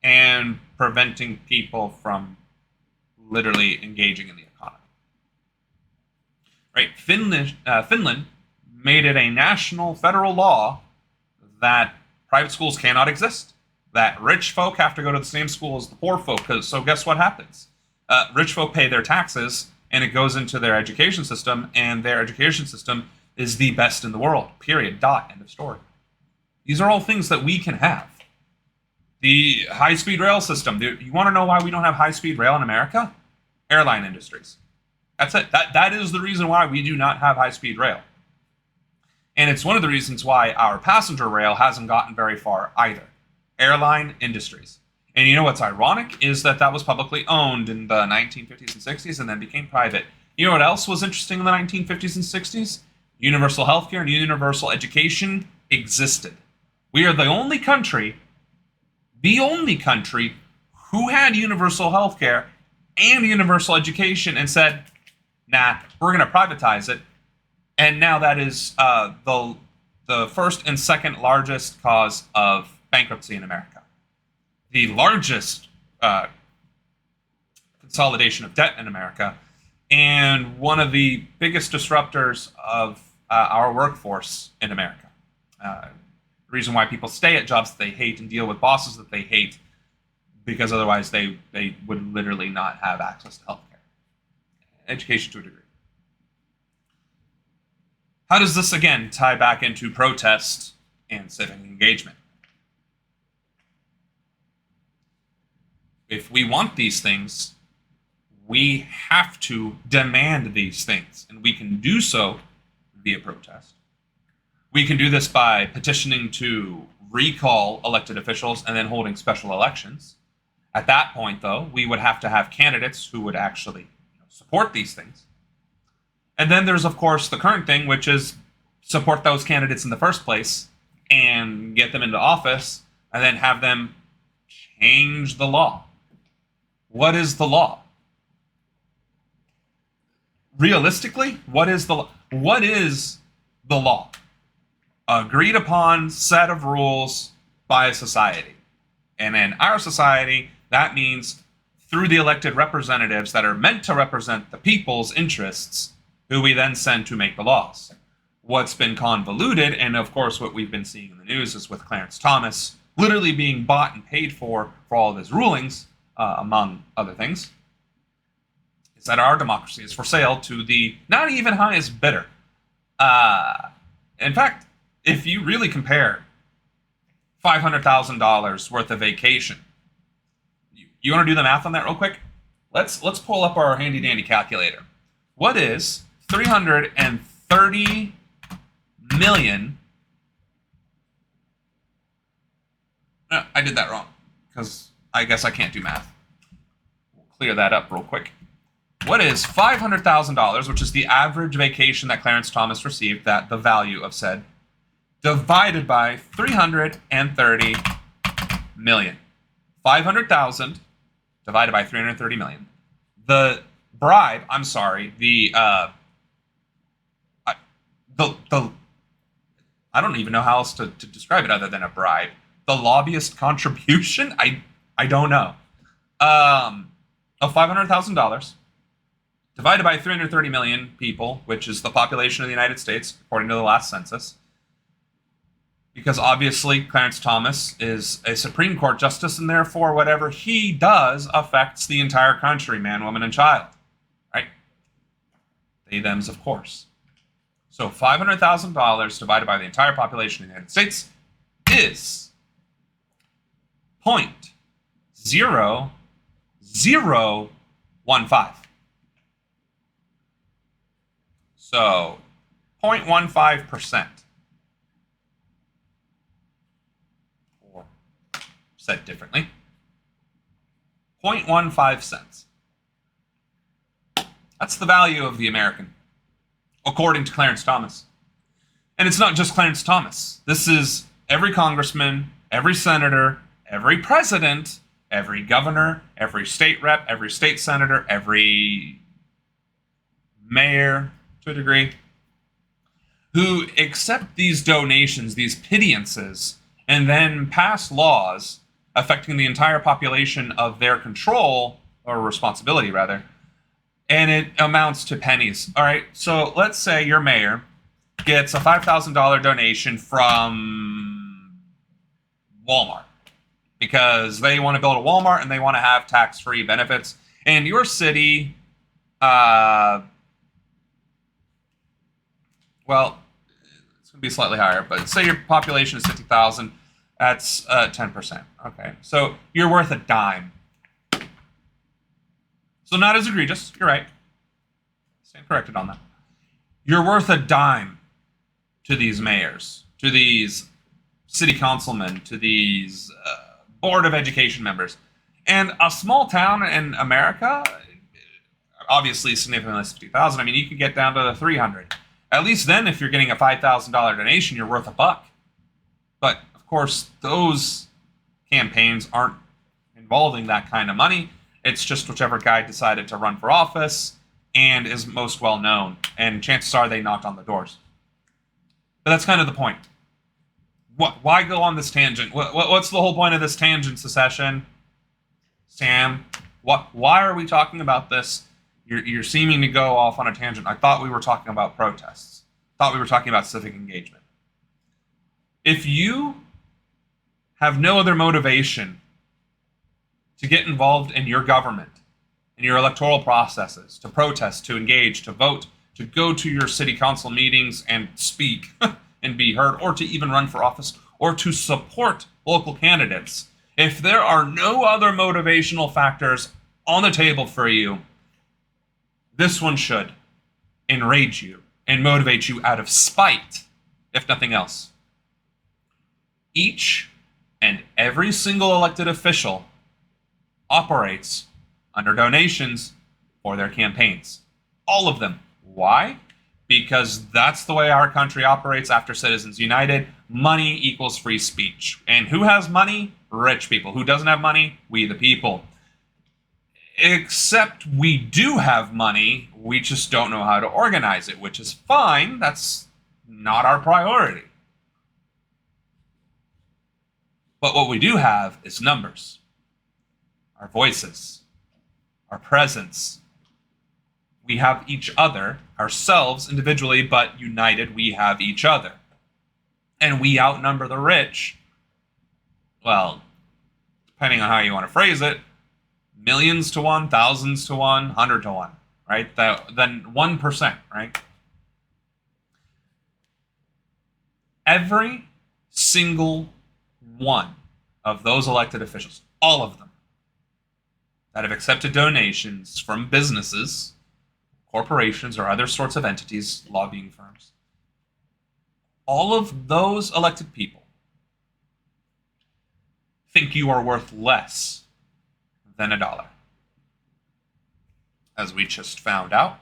and preventing people from literally engaging in the economy. Right? Finland made it a national federal law that private schools cannot exist, that rich folk have to go to the same school as the poor folk. So guess what happens? Rich folk pay their taxes, and it goes into their education system, and their education system is the best in the world. Period. Dot. End of story. These are all things that we can have. The high-speed rail system. You want to know why we don't have high-speed rail in America? Airline industries. That's it. That is the reason why we do not have high-speed rail. And it's one of the reasons why our passenger rail hasn't gotten very far either. Airline industries. And you know what's ironic is that that was publicly owned in the 1950s and 60s and then became private. You know what else was interesting in the 1950s and 60s? Universal healthcare and universal education existed. We are the only country who had universal healthcare and universal education and said, nah, we're going to privatize it. And now that is the first and second largest cause of bankruptcy in America. The largest consolidation of debt in America, and one of the biggest disruptors of our workforce in America. The reason why people stay at jobs that they hate and deal with bosses that they hate, because otherwise they would literally not have access to healthcare. Education to a degree. How does this, again, tie back into protest and civic engagement? If we want these things, we have to demand these things, and we can do so via protest. We can do this by petitioning to recall elected officials and then holding special elections. At that point, though, we would have to have candidates who would actually support these things. And then there's, of course, the current thing, which is support those candidates in the first place and get them into office and then have them change the law. What is the law? Realistically, what is the law? What is the law? Agreed upon set of rules by a society. And in our society, that means through the elected representatives that are meant to represent the people's interests, who we then send to make the laws. What's been convoluted, and of course what we've been seeing in the news, is with Clarence Thomas literally being bought and paid for all of his rulings, among other things, is that our democracy is for sale to the not even highest bidder. In fact, if you really compare $500,000 worth of vacation, you want to do the math on that real quick? Let's pull up our handy dandy calculator. What is 330 million? No, I did that wrong, because I guess I can't do math. We'll clear that up real quick. What is $500,000, which is the average vacation that Clarence Thomas received, that the value of said, divided by 330 million? 500,000 divided by 330 million. The bribe, I'm sorry, I don't even know how else to describe it other than a bribe. The lobbyist contribution? I don't know. Of $500,000 divided by 330 million people, which is the population of the United States, according to the last census. Because obviously Clarence Thomas is a Supreme Court justice, and therefore whatever he does affects the entire country, man, woman, and child. Right? They, thems, of course. So $500,000 divided by the entire population of the United States is 0.0015. So 0.15%. Or said differently, 0.15 cents. That's the value of the American, according to Clarence Thomas. And it's not just Clarence Thomas. This is every congressman, every senator, every president, every governor, every state rep, every state senator, every mayor, to a degree, who accept these donations, these pittances, and then pass laws affecting the entire population of their control, or responsibility rather, and it amounts to pennies. All right, so let's say your mayor gets a $5,000 donation from Walmart because they want to build a Walmart and they want to have tax-free benefits. And your city, well, it's going to be slightly higher, but say your population is 50,000, that's 10%. Okay, so you're worth a dime. So not as egregious, you're right. Stand corrected on that. You're worth a dime to these mayors, to these city councilmen, to these board of education members. And a small town in America, obviously significantly less than 50,000. I mean, you could get down to the 300. At least then, if you're getting a $5,000 donation, you're worth $1. But of course, those campaigns aren't involving that kind of money. It's just whichever guy decided to run for office and is most well known. And chances are they knocked on the doors. But that's kind of the point. Why go on this tangent? What's the whole point of this tangent, Secession? Sam, why are we talking about this? You're seeming to go off on a tangent. I thought we were talking about protests. I thought we were talking about civic engagement. If you have no other motivation to get involved in your government, in your electoral processes, to protest, to engage, to vote, to go to your city council meetings and speak and be heard, or to even run for office, or to support local candidates, if there are no other motivational factors on the table for you, this one should enrage you and motivate you out of spite, if nothing else. Each and every single elected official operates under donations for their campaigns. All of them. Why? Because that's the way our country operates after Citizens United. Money equals free speech. And who has money? Rich people. Who doesn't have money? We the people. Except we do have money, we just don't know how to organize it, which is fine. That's not our priority. But what we do have is numbers, our voices, our presence. We have each other, ourselves individually, but united, we have each other. And we outnumber the rich, well, depending on how you want to phrase it, millions to one, thousands to one, 100 to one, right? Then 1%, right? Every single one of those elected officials, all of them, that have accepted donations from businesses, corporations, or other sorts of entities, lobbying firms, all of those elected people think you are worth less than $1. As we just found out,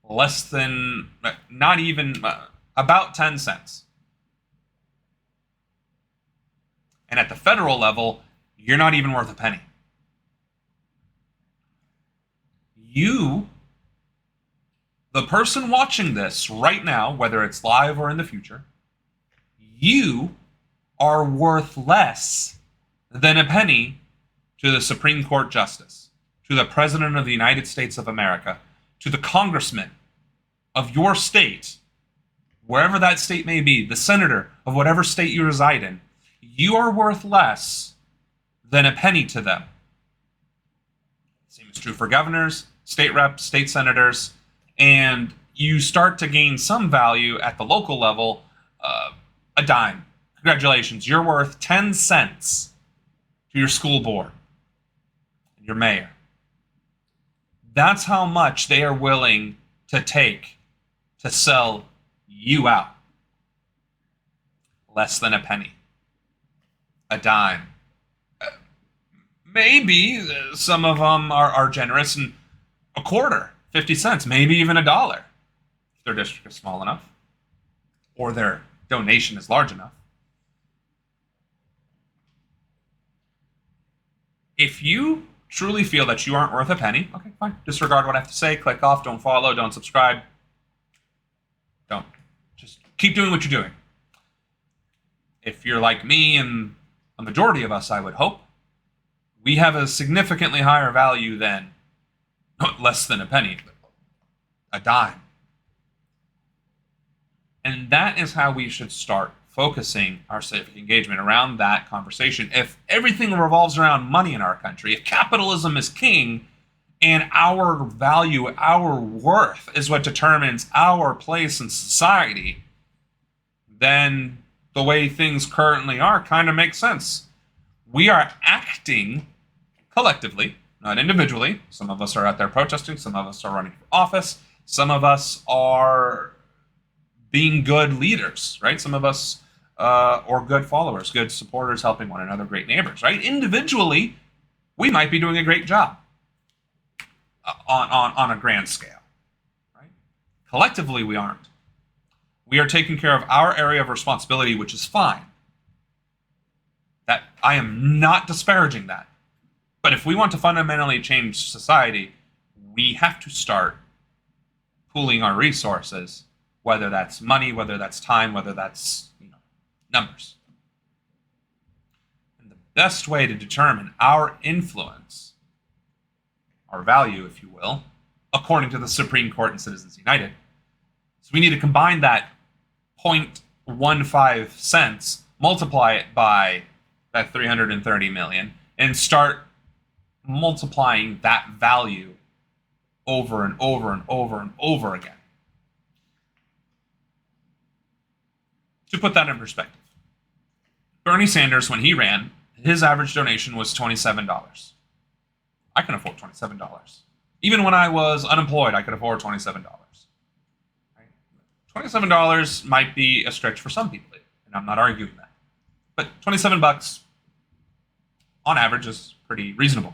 less than, not even, about 10 cents. And at the federal level, you're not even worth a penny. You, the person watching this right now, whether it's live or in the future, you are worth less than a penny to the Supreme Court Justice, to the President of the United States of America, to the congressman of your state, wherever that state may be, the senator of whatever state you reside in. You are worth less than a penny to them. Same is true for governors, state reps, state senators, and you start to gain some value at the local level, a dime. Congratulations, you're worth 10 cents to your school board, your mayor. That's how much they are willing to take to sell you out. Less than a penny. A dime. Maybe some of them are generous and a quarter, 50 cents, maybe even $1 if their district is small enough or their donation is large enough. If you truly feel that you aren't worth a penny, okay, fine. Disregard what I have to say. Click off. Don't follow. Don't subscribe. Don't. Just keep doing what you're doing. If you're like me and a majority of us, I would hope, we have a significantly higher value than less than a penny, a dime. And that is how we should start focusing our civic engagement around that conversation. If everything revolves around money in our country, if capitalism is king and our value, our worth is what determines our place in society, then the way things currently are kind of makes sense. We are acting collectively, not individually. Some of us are out there protesting. Some of us are running for office. Some of us are being good leaders, right? Some of us or good followers, good supporters, helping one another, great neighbors, right? Individually, we might be doing a great job on a grand scale. Right? Collectively, we aren't. We are taking care of our area of responsibility, which is fine. That I am not disparaging that. But if we want to fundamentally change society, we have to start pooling our resources, whether that's money, whether that's time, whether that's numbers. And the best way to determine our influence, our value, if you will, according to the Supreme Court and Citizens United, so we need to combine that 0.15 cents, multiply it by that 330 million, and start multiplying that value over and over and over and over again. To put that in perspective, Bernie Sanders, when he ran, his average donation was $27. I can afford $27. Even when I was unemployed, I could afford $27. Right? $27 might be a stretch for some people, and I'm not arguing that. But $27 on average is pretty reasonable.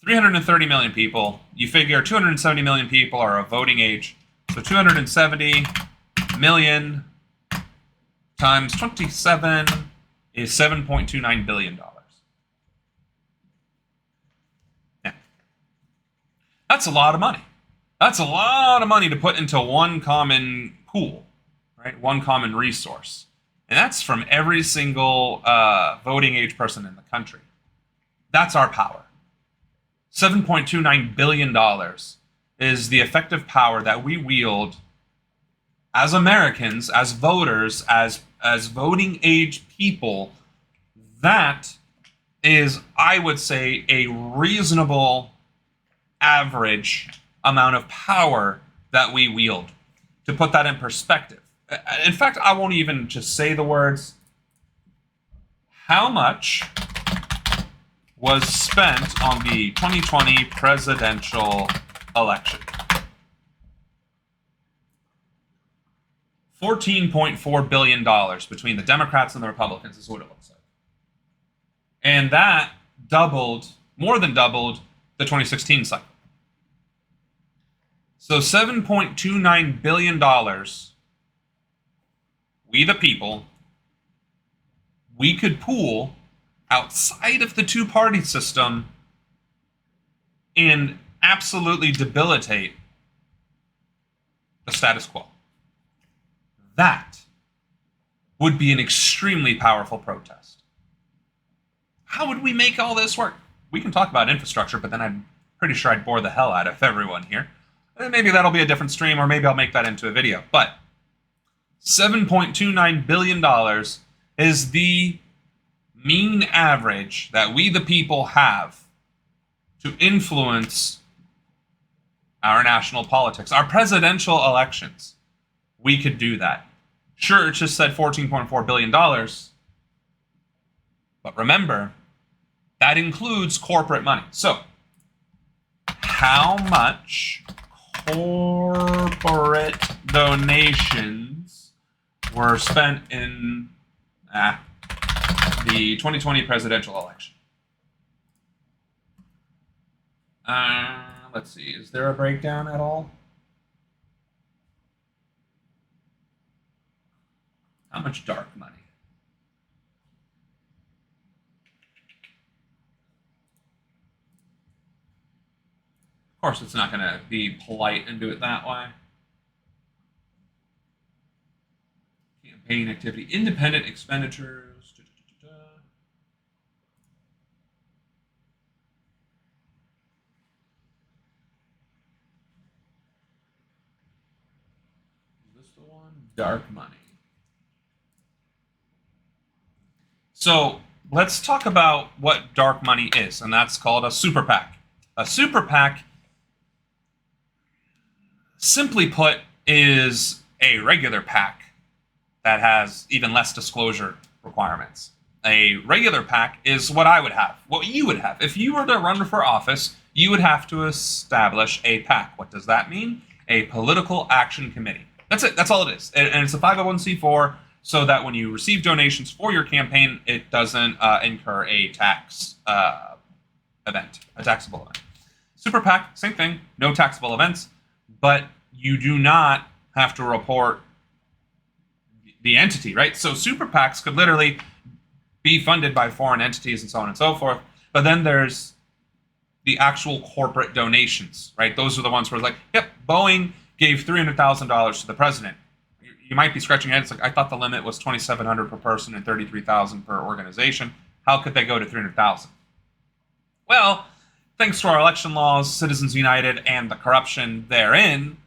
330 million people, you figure 270 million people are of voting age, so 270 million times 27 is $7.29 billion. Now, that's a lot of money. That's a lot of money to put into one common pool, right? One common resource. And that's from every single voting age person in the country. That's our power. $7.29 billion is the effective power that we wield as Americans, as voters, as voting age people. That is, I would say, a reasonable average amount of power that we wield. To put that in perspective. In fact, I won't even just say the words. How much was spent on the 2020 presidential election? $14.4 billion between the Democrats and the Republicans is what it looks like. And that doubled, more than doubled, the 2016 cycle. So $7.29 billion, we the people, we could pool outside of the two-party system and absolutely debilitate the status quo. That would be an extremely powerful protest. How would we make all this work? We can talk about infrastructure, but then I'm pretty sure I'd bore the hell out of everyone here. And maybe that'll be a different stream, or maybe I'll make that into a video. But $7.29 billion is the mean average that we the people have to influence our national politics, our presidential elections. We could do that. Sure, it just said $14.4 billion. But remember, that includes corporate money. So, how much corporate donations were spent in the 2020 presidential election? Let's see. Is there a breakdown at all? How much dark money? Of course, it's not going to be polite and do it that way. Campaign activity, independent expenditures. Is this the one? Dark money. So let's talk about what dark money is, and that's called a super PAC. A super PAC, simply put, is a regular PAC that has even less disclosure requirements. A regular PAC is what I would have, what you would have. If you were to run for office, you would have to establish a PAC. What does that mean? A political action committee. That's it. That's all it is. And it's a 501c4, so that when you receive donations for your campaign, it doesn't incur a taxable event. Super PAC, same thing, no taxable events, but you do not have to report the entity, right? So super PACs could literally be funded by foreign entities and so on and so forth, but then there's the actual corporate donations, right? Those are the ones where it's like, yep, Boeing gave $300,000 to the president. You might be scratching your head. It's like, I thought the limit was $2,700 per person and $33,000 per organization. How could they go to $300,000? Well, thanks to our election laws, Citizens United, and the corruption therein,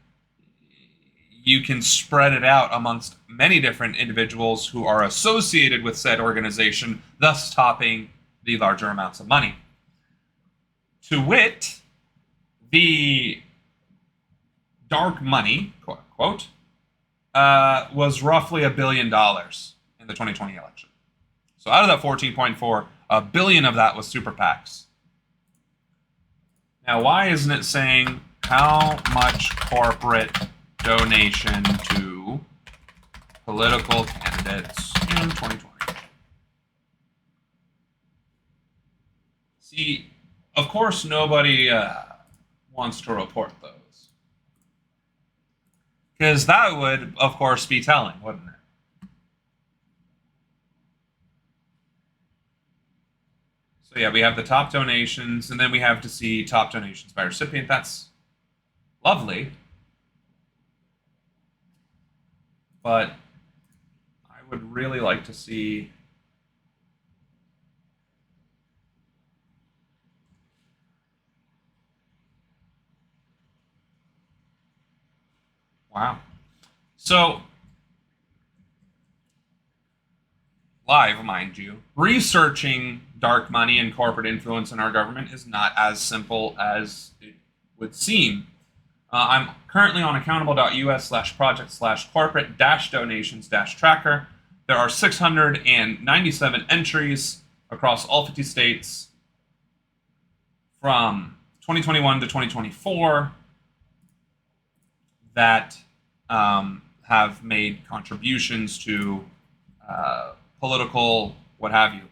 you can spread it out amongst many different individuals who are associated with said organization, thus topping the larger amounts of money. To wit, the dark money, quote unquote, was roughly $1 billion in the 2020 election. So out of that 14.4, $1 billion of that was super PACs. Now, why isn't it saying how much corporate donation to political candidates in 2020? See, of course, nobody wants to report those. Because that would, of course, be telling, wouldn't it? So yeah, we have the top donations, and then we have to see top donations by recipient. That's lovely. But I would really like to see wow. So, live, mind you, researching dark money and corporate influence in our government is not as simple as it would seem. I'm currently on accountable.us/project/corporate-donations-tracker. There are 697 entries across all 50 states from 2021 to 2024 that have made contributions to political what have you.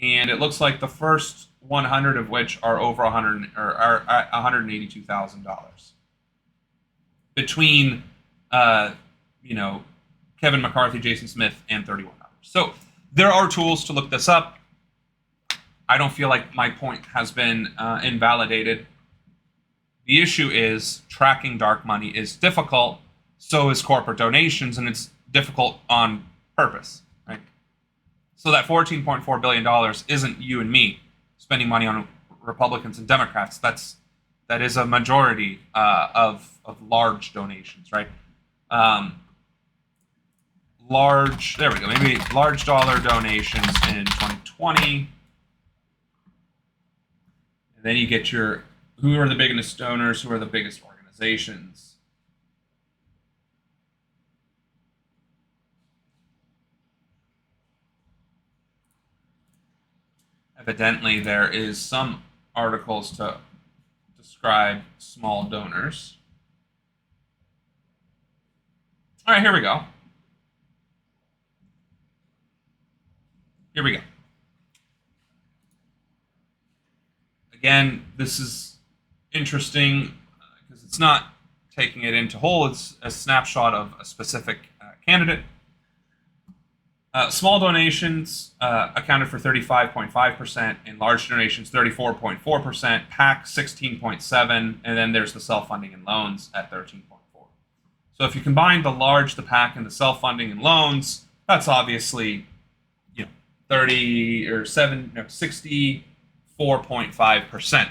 And it looks like the first 100 of which are over $182,000 between Kevin McCarthy, Jason Smith, and 31 others. So there are tools to look this up. I don't feel like my point has been invalidated. The issue is tracking dark money is difficult. So is corporate donations, and it's difficult on purpose, right? So that $14.4 billion isn't you and me spending money on Republicans and Democrats. That is a majority of large donations, right? There we go. Maybe large dollar donations in 2020. And then you get who are the biggest donors, who are the biggest organizations. Evidently, there is some articles to describe small donors. All right, here we go. Again, this is interesting because it's not taking it into whole. It's a snapshot of a specific candidate. Small donations accounted for 35.5%, and large donations 34.4%, PAC 16.7%, and then there's the self-funding and loans at 13.4%. So if you combine the large, the PAC, and the self-funding and loans, that's obviously 64.5%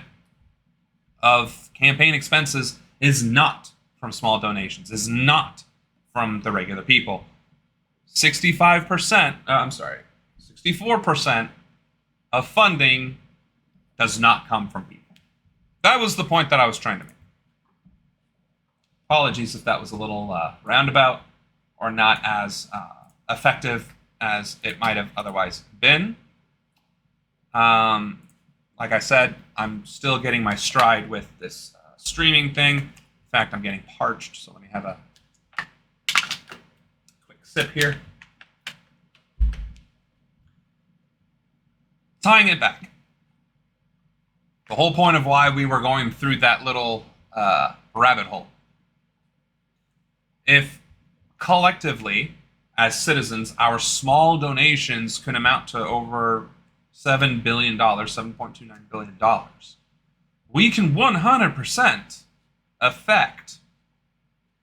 of campaign expenses is not from small donations, is not from the regular people. 64% of funding does not come from people. That was the point that I was trying to make. Apologies if that was a little roundabout or not as effective as it might have otherwise been. Like I said, I'm still getting my stride with this streaming thing. In fact, I'm getting parched, so let me have a quick sip here. Tying it back. The whole point of why we were going through that little rabbit hole. If collectively, as citizens, our small donations could amount to over $7 billion, $7.29 billion, we can 100% affect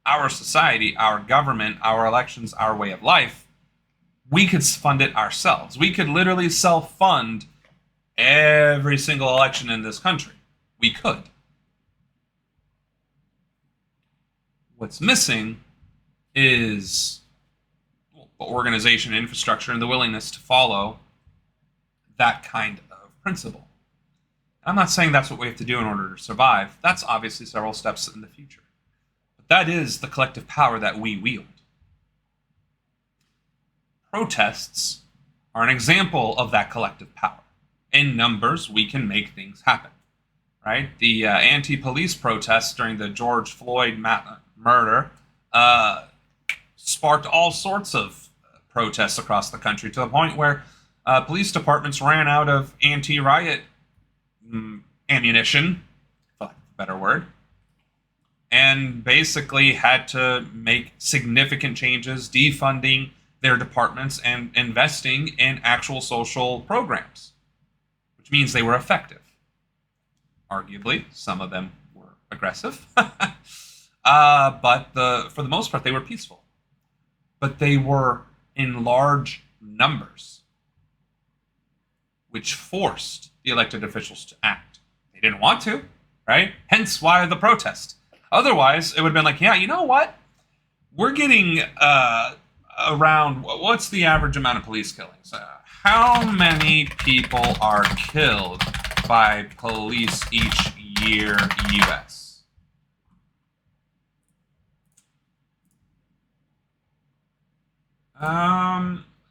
our society, our government, our elections, our way of life. We could fund it ourselves. We could literally self-fund every single election in this country. We could. What's missing is the organization, infrastructure, and the willingness to follow that kind of principle. I'm not saying that's what we have to do in order to survive. That's obviously several steps in the future. But that is the collective power that we wield. Protests are an example of that collective power. In numbers, we can make things happen, right? The anti-police protests during the George Floyd murder sparked all sorts of protests across the country, to the point where police departments ran out of anti-riot ammunition, for lack of a better word, and basically had to make significant changes, defunding their departments and investing in actual social programs, which means they were effective. Arguably, some of them were aggressive, but for the most part, they were peaceful. But they were in large numbers, which forced the elected officials to act. They didn't want to, right? Hence why the protest. Otherwise, it would have been like, yeah, you know what? We're getting around, what's the average amount of police killings? How many people are killed by police each year, U.S.?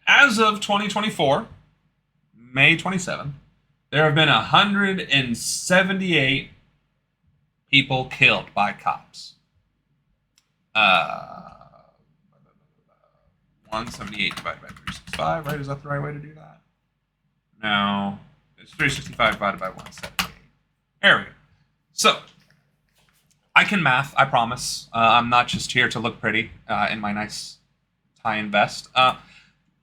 As of 2024, May 27th, there have been 178 people killed by cops. 178 divided by 365, right? Is that the right way to do that? No. It's 365 divided by 178. There we go. So, I can math, I promise. I'm not just here to look pretty in my nice tie and vest. On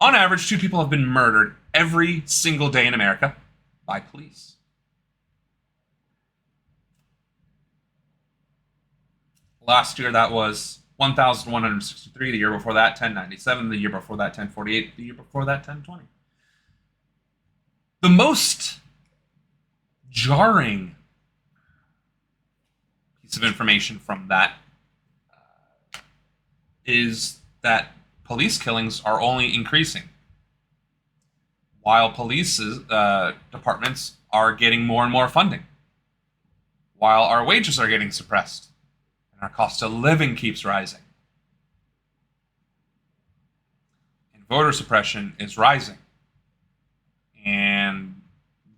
average, 2 people have been murdered every single day in America by police. Last year, that was 1,163. The year before that, 1,097. The year before that, 1,048. The year before that, 1,020. The most jarring piece of information from that is that police killings are only increasing, while police departments are getting more and more funding, while our wages are getting suppressed, and our cost of living keeps rising. And voter suppression is rising. And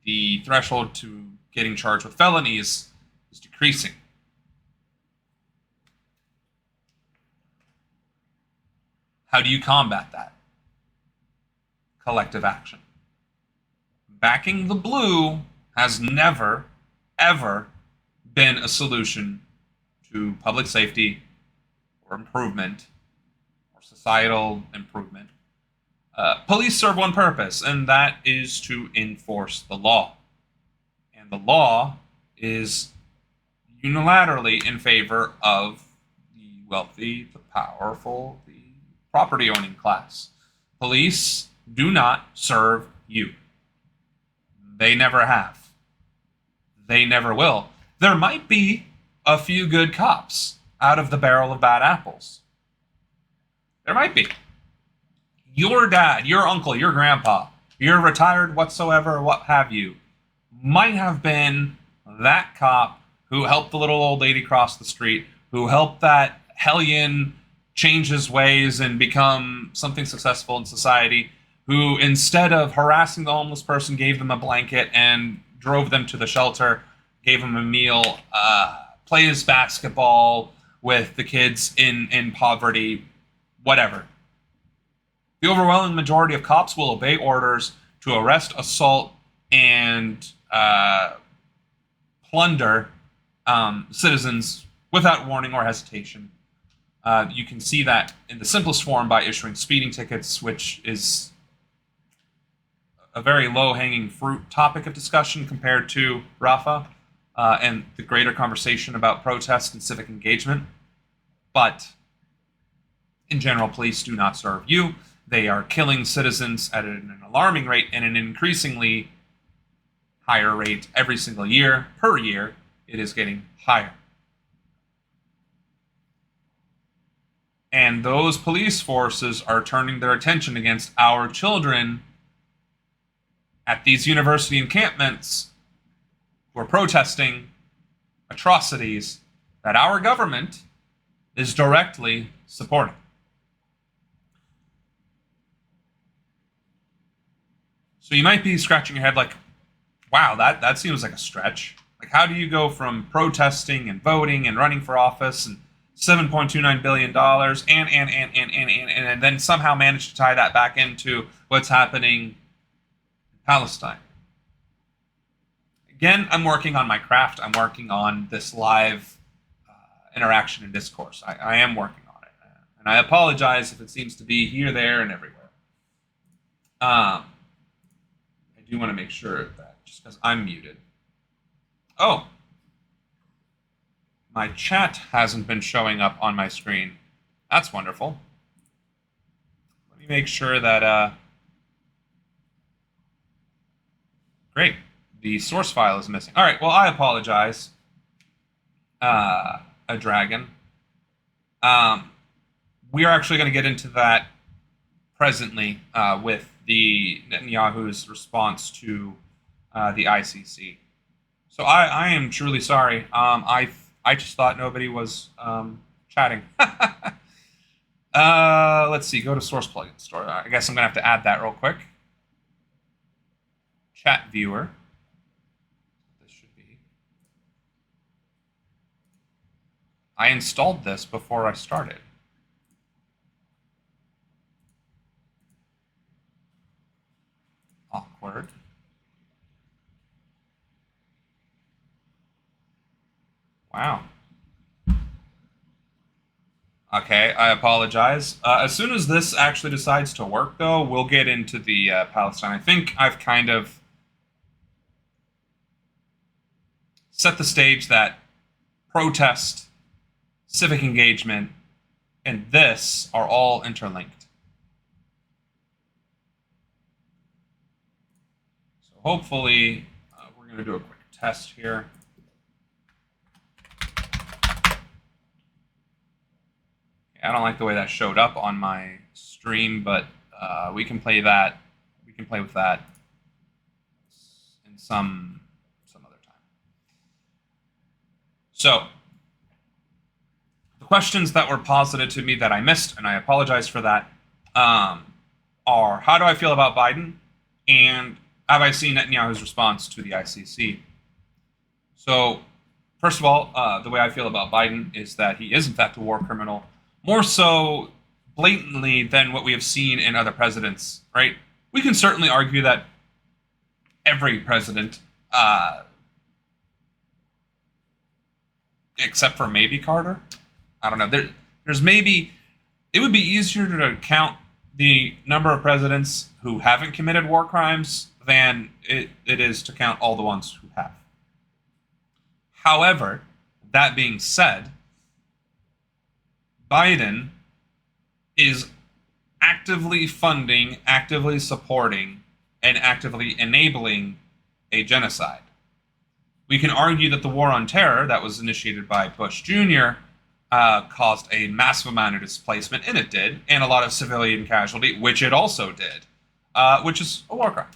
the threshold to getting charged with felonies is decreasing. How do you combat that? Collective action. Backing the blue has never, ever been a solution to public safety or improvement or societal improvement. Police serve one purpose, and that is to enforce the law. And the law is unilaterally in favor of the wealthy, the powerful, the property-owning class. Police do not serve you. They never have. They never will. There might be a few good cops out of the barrel of bad apples. There might be. Your dad, your uncle, your grandpa, your retired whatsoever, what have you, might have been that cop who helped the little old lady cross the street, who helped that hellion change his ways and become something successful in society, who instead of harassing the homeless person, gave them a blanket and drove them to the shelter, gave them a meal, plays basketball with the kids in poverty, whatever. The overwhelming majority of cops will obey orders to arrest, assault, and plunder citizens without warning or hesitation. You can see that in the simplest form by issuing speeding tickets, which is a very low-hanging fruit topic of discussion compared to Rafah and the greater conversation about protest and civic engagement. But in general, police do not serve you. They are killing citizens at an alarming rate and an increasingly higher rate every single year. Per year, it is getting higher. And those police forces are turning their attention against our children at these university encampments who are protesting atrocities that our government is directly supporting. So you might be scratching your head like, wow, that seems like a stretch. Like, how do you go from protesting and voting and running for office and $7.29 billion and then somehow manage to tie that back into what's happening in Palestine? Again, I'm working on my craft. I'm working on this live interaction and discourse. I am working on it. And I apologize if it seems to be here, there, and everywhere. I do want to make sure that, just because I'm muted. Oh, my chat hasn't been showing up on my screen. That's wonderful. Let me make sure that, great. The source file is missing. All right, well, I apologize, a dragon. We are actually going to get into that presently with the Netanyahu's response to the ICC. So I am truly sorry. I just thought nobody was chatting. Let's see. Go to source plugin store. I guess I'm going to have to add that real quick. Chat viewer. This should be. I installed this before I started. Awkward. Wow. Okay, I apologize. As soon as this actually decides to work, though, we'll get into the Palestine. I think I've kind of set the stage that protest, civic engagement, and this are all interlinked. So hopefully, we're going to do a quick test here. I don't like the way that showed up on my stream, but we can play that. We can play with that in some other time. So the questions that were posited to me that I missed, and I apologize for that, are how do I feel about Biden, and have I seen Netanyahu's response to the ICC? So first of all, the way I feel about Biden is that he is in fact a war criminal. More so blatantly than what we have seen in other presidents, right? We can certainly argue that every president, except for maybe Carter, I don't know. There's maybe, it would be easier to count the number of presidents who haven't committed war crimes than it is to count all the ones who have. However, that being said, Biden is actively funding, actively supporting, and actively enabling a genocide. We can argue that the war on terror that was initiated by Bush Jr. Caused a massive amount of displacement, and it did, and a lot of civilian casualty, which it also did, which is a war crime.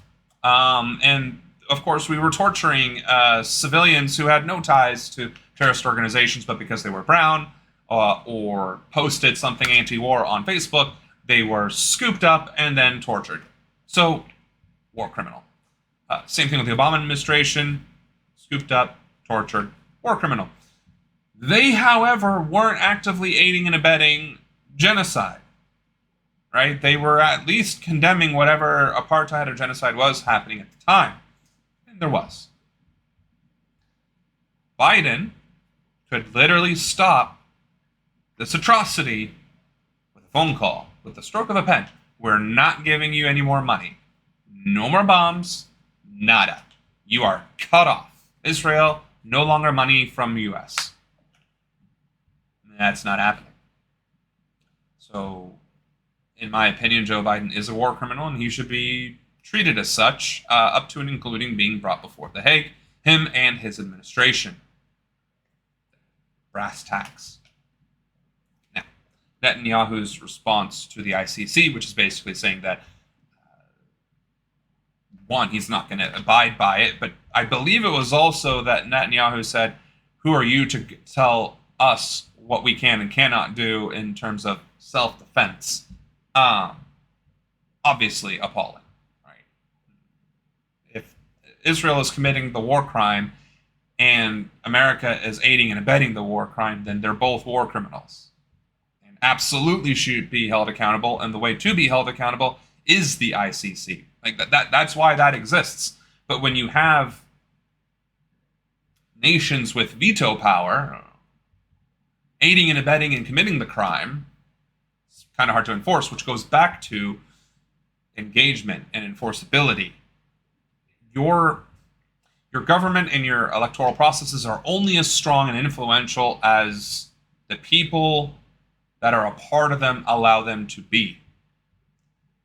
And of course, we were torturing civilians who had no ties to terrorist organizations, but because they were brown, or posted something anti-war on Facebook, they were scooped up and then tortured. So, war criminal. Same thing with the Obama administration, scooped up, tortured, war criminal. They, however, weren't actively aiding and abetting genocide, right? They were at least condemning whatever apartheid or genocide was happening at the time. And there was. Biden could literally stop this atrocity with a phone call, with the stroke of a pen. We're not giving you any more money. No more bombs. Nada. You are cut off. Israel, no longer money from the U.S. That's not happening. So, in my opinion, Joe Biden is a war criminal, and he should be treated as such, up to and including being brought before The Hague, him and his administration. Brass tacks. Now, Netanyahu's response to the ICC, which is basically saying that, one, he's not going to abide by it, but I believe it was also that Netanyahu said, who are you to tell us what we can and cannot do in terms of self-defense? Obviously appalling, right? If Israel is committing the war crime and America is aiding and abetting the war crime, then they're both war criminals and absolutely should be held accountable. And the way to be held accountable is the ICC. Like that's why that exists. But when you have nations with veto power aiding and abetting and committing the crime, it's kind of hard to enforce, which goes back to engagement and enforceability. Your government and your electoral processes are only as strong and influential as the people that are a part of them allow them to be.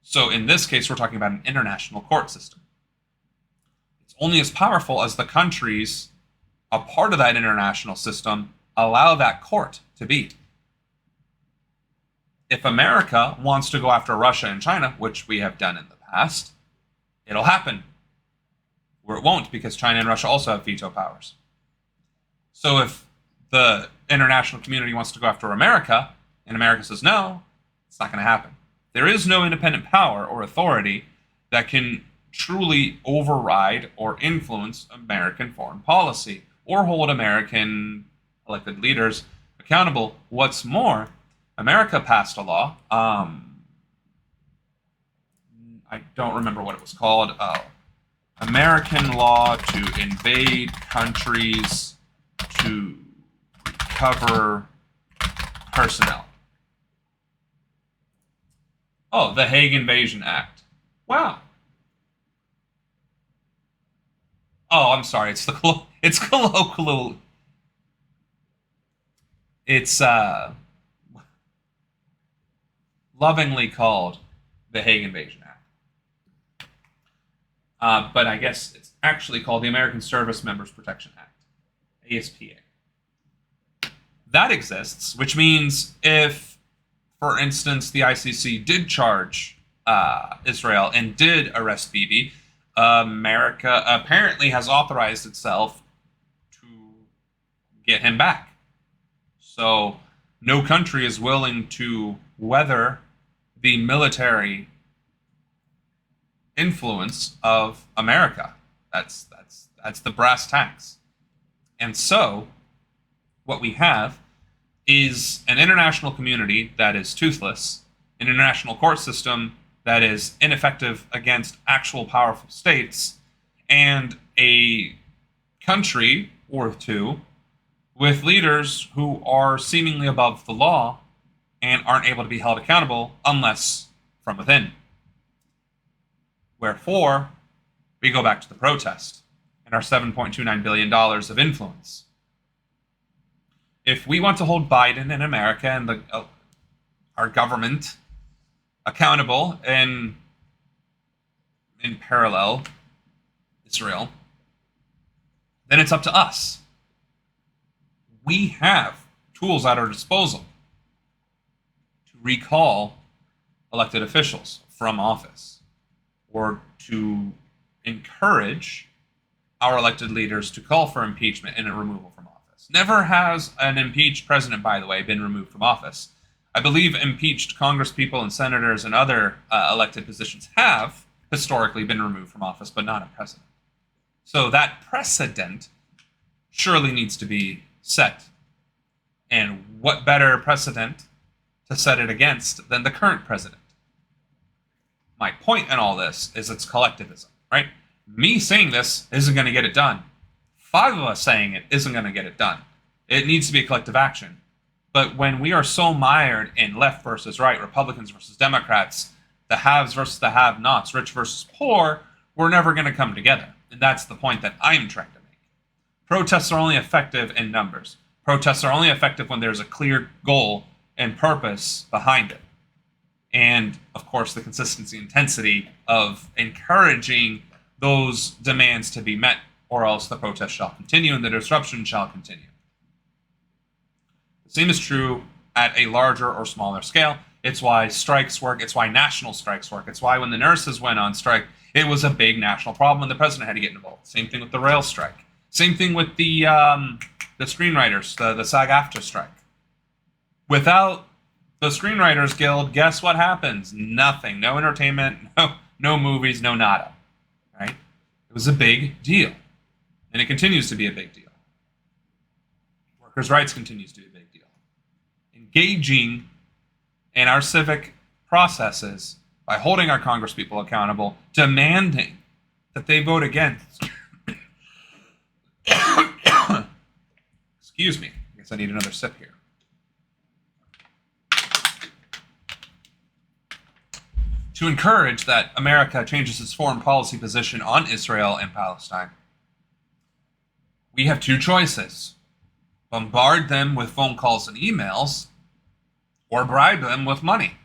So in this case, we're talking about an international court system. It's only as powerful as the countries a part of that international system allow that court to be. If America wants to go after Russia and China, which we have done in the past, it'll happen. Or it won't, because China and Russia also have veto powers. So if the international community wants to go after America, and America says no, it's not going to happen. There is no independent power or authority that can truly override or influence American foreign policy or hold American elected leaders accountable. What's more, America passed a law. I don't remember what it was called. American law to invade countries to recover personnel. Oh, the Hague Invasion Act. Wow. Oh, I'm sorry. It's colloquial. It's lovingly called the Hague Invasion Act. But I guess it's actually called the American Service Members Protection Act, ASPA. That exists, which means if, for instance, the ICC did charge Israel and did arrest Bibi, America apparently has authorized itself to get him back. So no country is willing to weather the military influence of America. That's the brass tacks. And so what we have is an international community that is toothless, an international court system that is ineffective against actual powerful states, and a country or two with leaders who are seemingly above the law and aren't able to be held accountable unless from within. Wherefore, we go back to the protest and our $7.29 billion of influence. If we want to hold Biden and America and our government accountable in parallel Israel, then it's up to us. We have tools at our disposal to recall elected officials from office or to encourage our elected leaders to call for impeachment and a removal from office. Never has an impeached president, by the way, been removed from office. I believe impeached congresspeople and senators and other elected positions have historically been removed from office, but not a president. So that precedent surely needs to be set. And what better precedent to set it against than the current president? My point in all this is it's collectivism, right? Me saying this isn't going to get it done. 5 of us saying it isn't going to get it done. It needs to be a collective action. But when we are so mired in left versus right, Republicans versus Democrats, the haves versus the have-nots, rich versus poor, we're never going to come together. And that's the point that I'm trying to make. Protests are only effective in numbers. Protests are only effective when there's a clear goal and purpose behind it. And, of course, the consistency and intensity of encouraging those demands to be met, or else the protest shall continue and the disruption shall continue. The same is true at a larger or smaller scale. It's why strikes work. It's why national strikes work. It's why when the nurses went on strike, it was a big national problem and the president had to get involved. Same thing with the rail strike. Same thing with the screenwriters, the SAG-AFTRA strike. Without the Screenwriters Guild, guess what happens? Nothing. No entertainment, no movies, no nada. Right? It was a big deal. And it continues to be a big deal. Workers' rights continues to be a big deal. Engaging in our civic processes by holding our congresspeople accountable, demanding that they vote against. Excuse me. I guess I need another sip here. To encourage that America changes its foreign policy position on Israel and Palestine, we have 2 choices. Bombard them with phone calls and emails, or bribe them with money.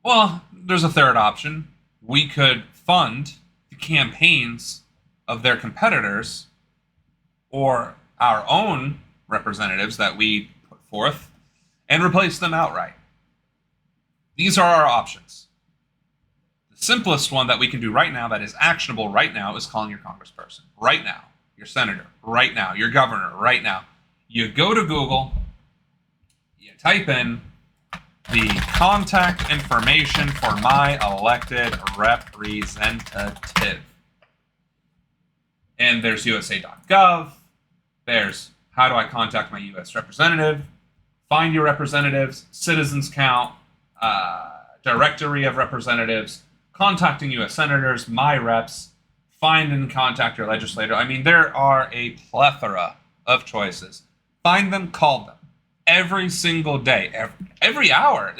Well, there's a third option. We could fund the campaigns of their competitors or our own representatives that we put forth and replace them outright. These are our options. The simplest one that we can do right now that is actionable right now is calling your congressperson. Right now. Your senator. Right now. Your governor. Right now. You go to Google. You type in the contact information for my elected representative. And there's USA.gov. There's how do I contact my U.S. representative. Find your representatives. Citizens count. Directory of representatives, contacting U.S. senators, my reps, find and contact your legislator. I mean, there are a plethora of choices. Find them, call them. Every single day, every hour,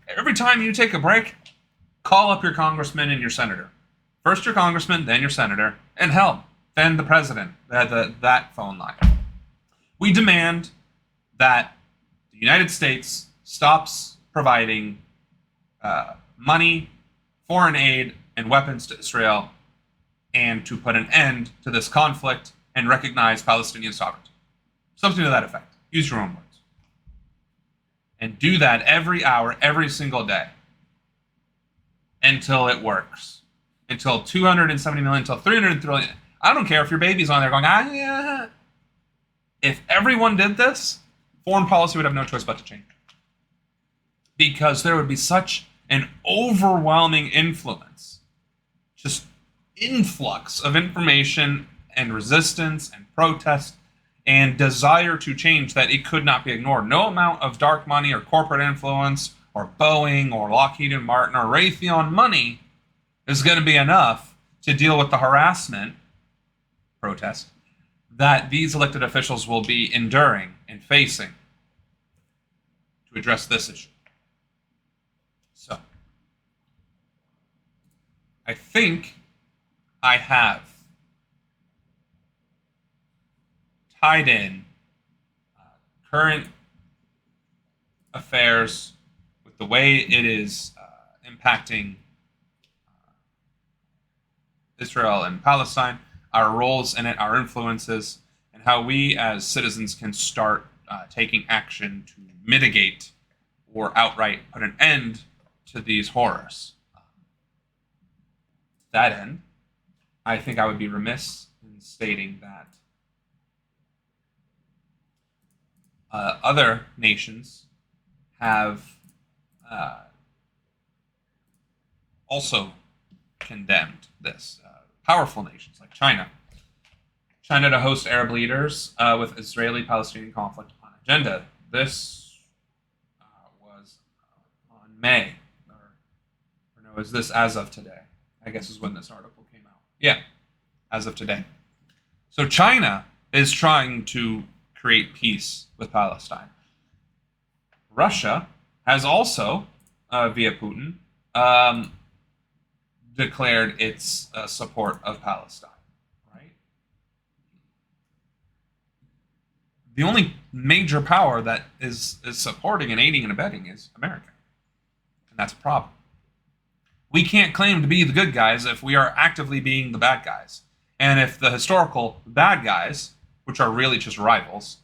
every time you take a break, call up your congressman and your senator. First your congressman, then your senator, and hell, then the president, that phone line. We demand that the United States stops providing money, foreign aid, and weapons to Israel, and to put an end to this conflict and recognize Palestinian sovereignty. Something to that effect. Use your own words. And do that every hour, every single day, until it works. Until 270 million, until 300 trillion. I don't care if your baby's on there going, yeah. If everyone did this, foreign policy would have no choice but to change. Because there would be such an overwhelming influence, just influx of information and resistance and protest and desire to change that it could not be ignored. No amount of dark money or corporate influence or Boeing or Lockheed and Martin or Raytheon money is going to be enough to deal with the harassment, protest, that these elected officials will be enduring and facing to address this issue. So, I think I have tied in current affairs with the way it is impacting Israel and Palestine, our roles in it, our influences, and how we as citizens can start taking action to mitigate or outright put an end to these horrors. To that end, I think I would be remiss in stating that other nations have also condemned this. Powerful nations like China. China to host Arab leaders with Israeli-Palestinian conflict on agenda. This was on May, or no, is this as of today? I guess is when this article came out. Yeah, as of today. So China is trying to create peace with Palestine. Russia has also, via Putin, declared its support of Palestine. Right? The only major power that is supporting and aiding and abetting is America. And that's a problem. We can't claim to be the good guys if we are actively being the bad guys. And if the historical bad guys, which are really just rivals,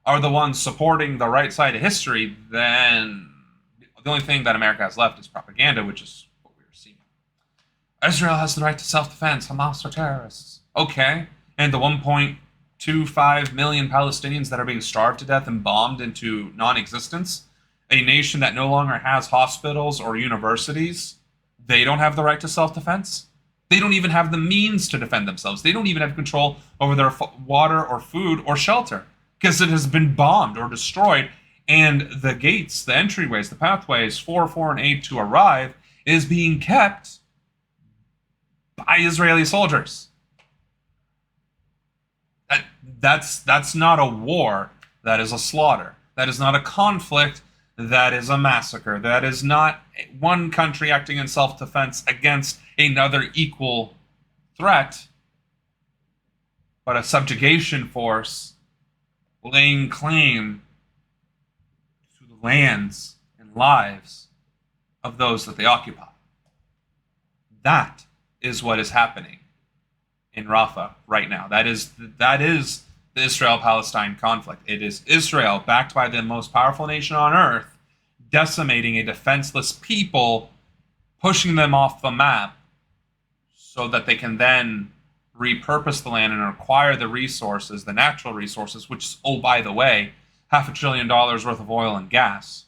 are the ones supporting the right side of history, then the only thing that America has left is propaganda, which is what we're seeing. Israel has the right to self-defense. Hamas are terrorists. Okay. And the 1.25 million Palestinians that are being starved to death and bombed into non-existence, a nation that no longer has hospitals or universities, they don't have the right to self-defense? They don't even have the means to defend themselves. They don't even have control over their water or food or shelter because it has been bombed or destroyed. And the gates, the entryways, the pathways for foreign aid to arrive is being kept by Israeli soldiers. That's not a war. That is a slaughter. That is not a conflict. That is a massacre. That is not one country acting in self-defense against another equal threat, but a subjugation force laying claim to the lands and lives of those that they occupy. That is what is happening in Rafah right now. That is the Israel-Palestine conflict. It is Israel, backed by the most powerful nation on earth, decimating a defenseless people, pushing them off the map so that they can then repurpose the land and acquire the resources, the natural resources, which, oh, by the way, $500 billion worth of oil and gas.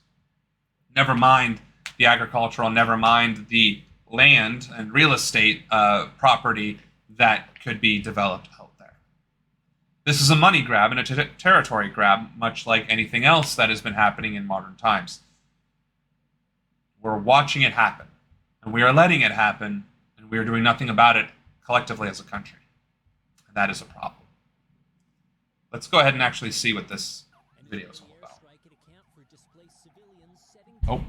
Never mind the agricultural, never mind the land and real estate property that could be developed out there. This is a money grab and a territory grab, much like anything else that has been happening in modern times. We're watching it happen, and we are letting it happen, and we are doing nothing about it collectively as a country. And that is a problem. Let's go ahead and actually see what this video is all about. Oh.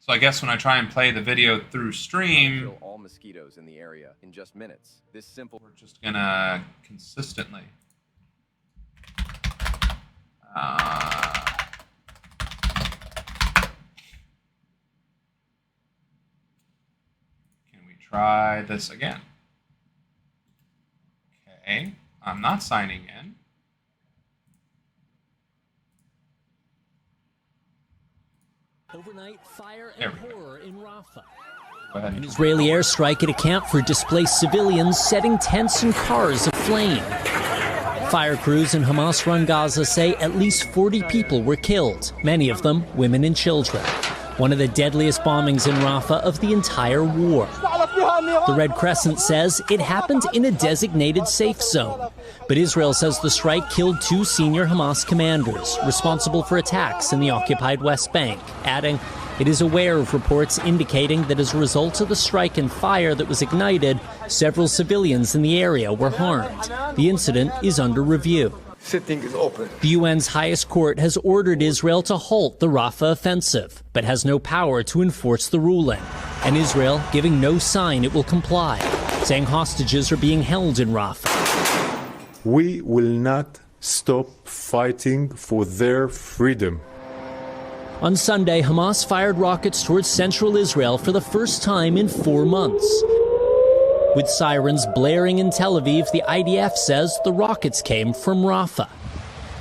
So I guess when I try and play the video through stream, Kill all mosquitoes in the area in just minutes. This simple. we're just gonna consistently. Can we try this again? Okay, I'm not signing in. Overnight fire and horror in Rafah. Go ahead. An Israeli airstrike at a camp for displaced civilians, setting tents and cars aflame. Fire crews in Hamas-run Gaza say at least 40 people were killed, many of them women and children. One of the deadliest bombings in Rafah of the entire war. The Red Crescent says it happened in a designated safe zone. But Israel says the strike killed 2 senior Hamas commanders responsible for attacks in the occupied West Bank, adding it is aware of reports indicating that as a result of the strike and fire that was ignited, several civilians in the area were harmed. The incident is under review. Sitting is open. The UN's highest court has ordered Israel to halt the Rafah offensive, but has no power to enforce the ruling. And Israel giving no sign it will comply, saying hostages are being held in Rafah. We will not stop fighting for their freedom. On Sunday, Hamas fired rockets towards central Israel for the first time in 4 months. With sirens blaring in Tel Aviv, the IDF says the rockets came from Rafah.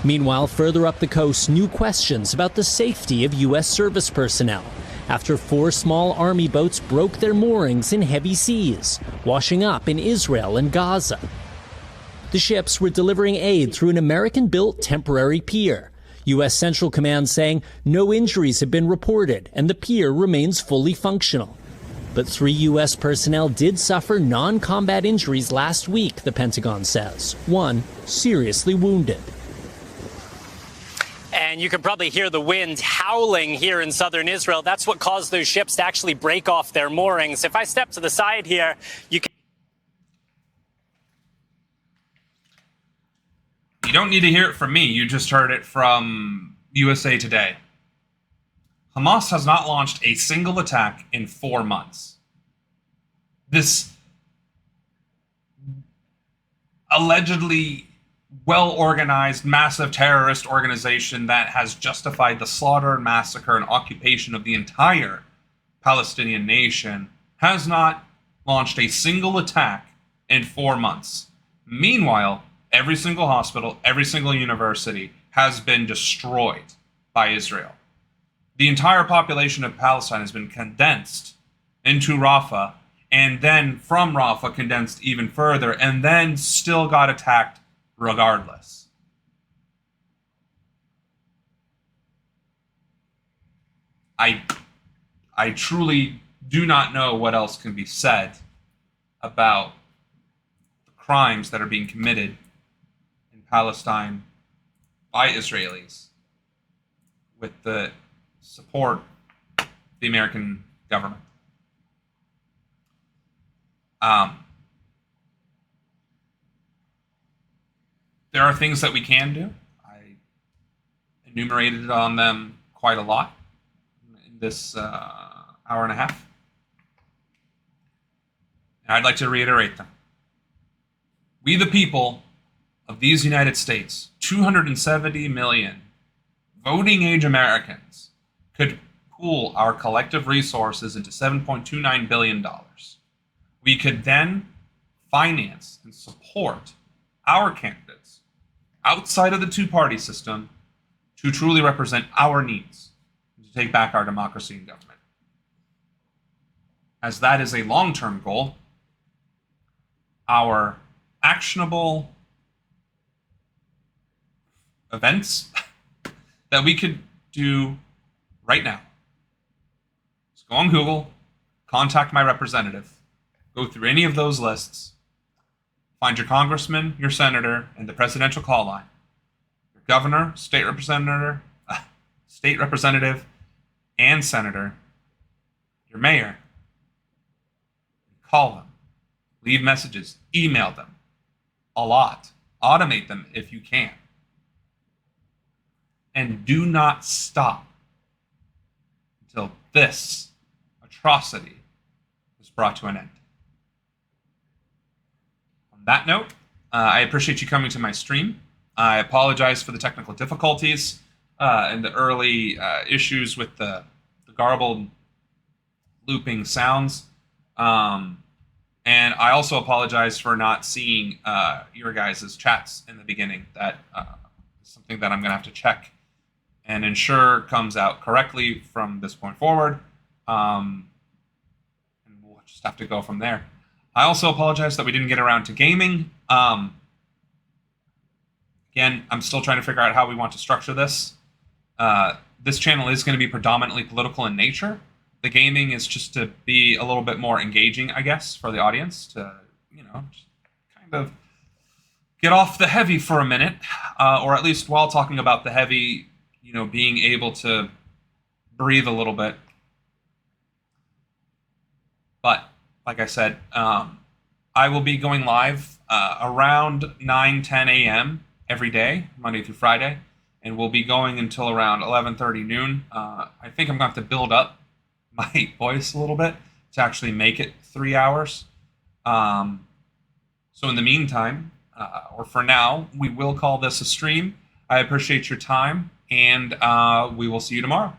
Meanwhile, further up the coast, new questions about the safety of U.S. service personnel after 4 small army boats broke their moorings in heavy seas, washing up in Israel and Gaza. The ships were delivering aid through an American-built temporary pier. U.S. Central Command saying no injuries have been reported and the pier remains fully functional. But 3 U.S. personnel did suffer non-combat injuries last week, the Pentagon says. 1 seriously wounded. And you can probably hear the wind howling here in southern Israel. That's what caused those ships to actually break off their moorings. If I step to the side here, you can... You don't need to hear it from me. You just heard it from USA Today. Hamas has not launched a single attack in 4 months. This allegedly well-organized, massive terrorist organization that has justified the slaughter, massacre, and occupation of the entire Palestinian nation has not launched a single attack in 4 months. Meanwhile, every single hospital, every single university has been destroyed by Israel. The entire population of Palestine has been condensed into Rafah, and then from Rafah condensed even further, and then still got attacked regardless. I truly do not know what else can be said about the crimes that are being committed in Palestine by Israelis with the support of the American government. There are things that we can do. I enumerated on them quite a lot in this hour and a half. And I'd like to reiterate them. We, the people of these United States, 270 million voting age Americans, could pool our collective resources into $7.29 billion. We could then finance and support our candidates outside of the two-party system to truly represent our needs and to take back our democracy and government. As that is a long-term goal, our actionable events that we could do right now. Just go on Google, contact my representative, go through any of those lists, find your congressman, your senator, and the presidential call line, your governor, state representative, and senator, your mayor. Call them, leave messages, email them a lot, automate them if you can. And do not stop until this atrocity is brought to an end. On that note, I appreciate you coming to my stream. I apologize for the technical difficulties and the early issues with the garbled looping sounds. And I also apologize for not seeing your guys' chats in the beginning. That is something that I'm going to have to check and ensure comes out correctly from this point forward. And we'll just have to go from there. I also apologize that we didn't get around to gaming. Again, I'm still trying to figure out how we want to structure this. This channel is going to be predominantly political in nature. The gaming is just to be a little bit more engaging, I guess, for the audience to, just kind of get off the heavy for a minute, or at least while talking about the heavy, being able to breathe a little bit. But like I said, I will be going live around 9-10 a.m. every day, Monday through Friday, and we'll be going until around 11:30 noon. I think I'm going to have to build up my voice a little bit to actually make it 3 hours. So in the meantime, or for now, we will call this a stream. I appreciate your time, and we will see you tomorrow.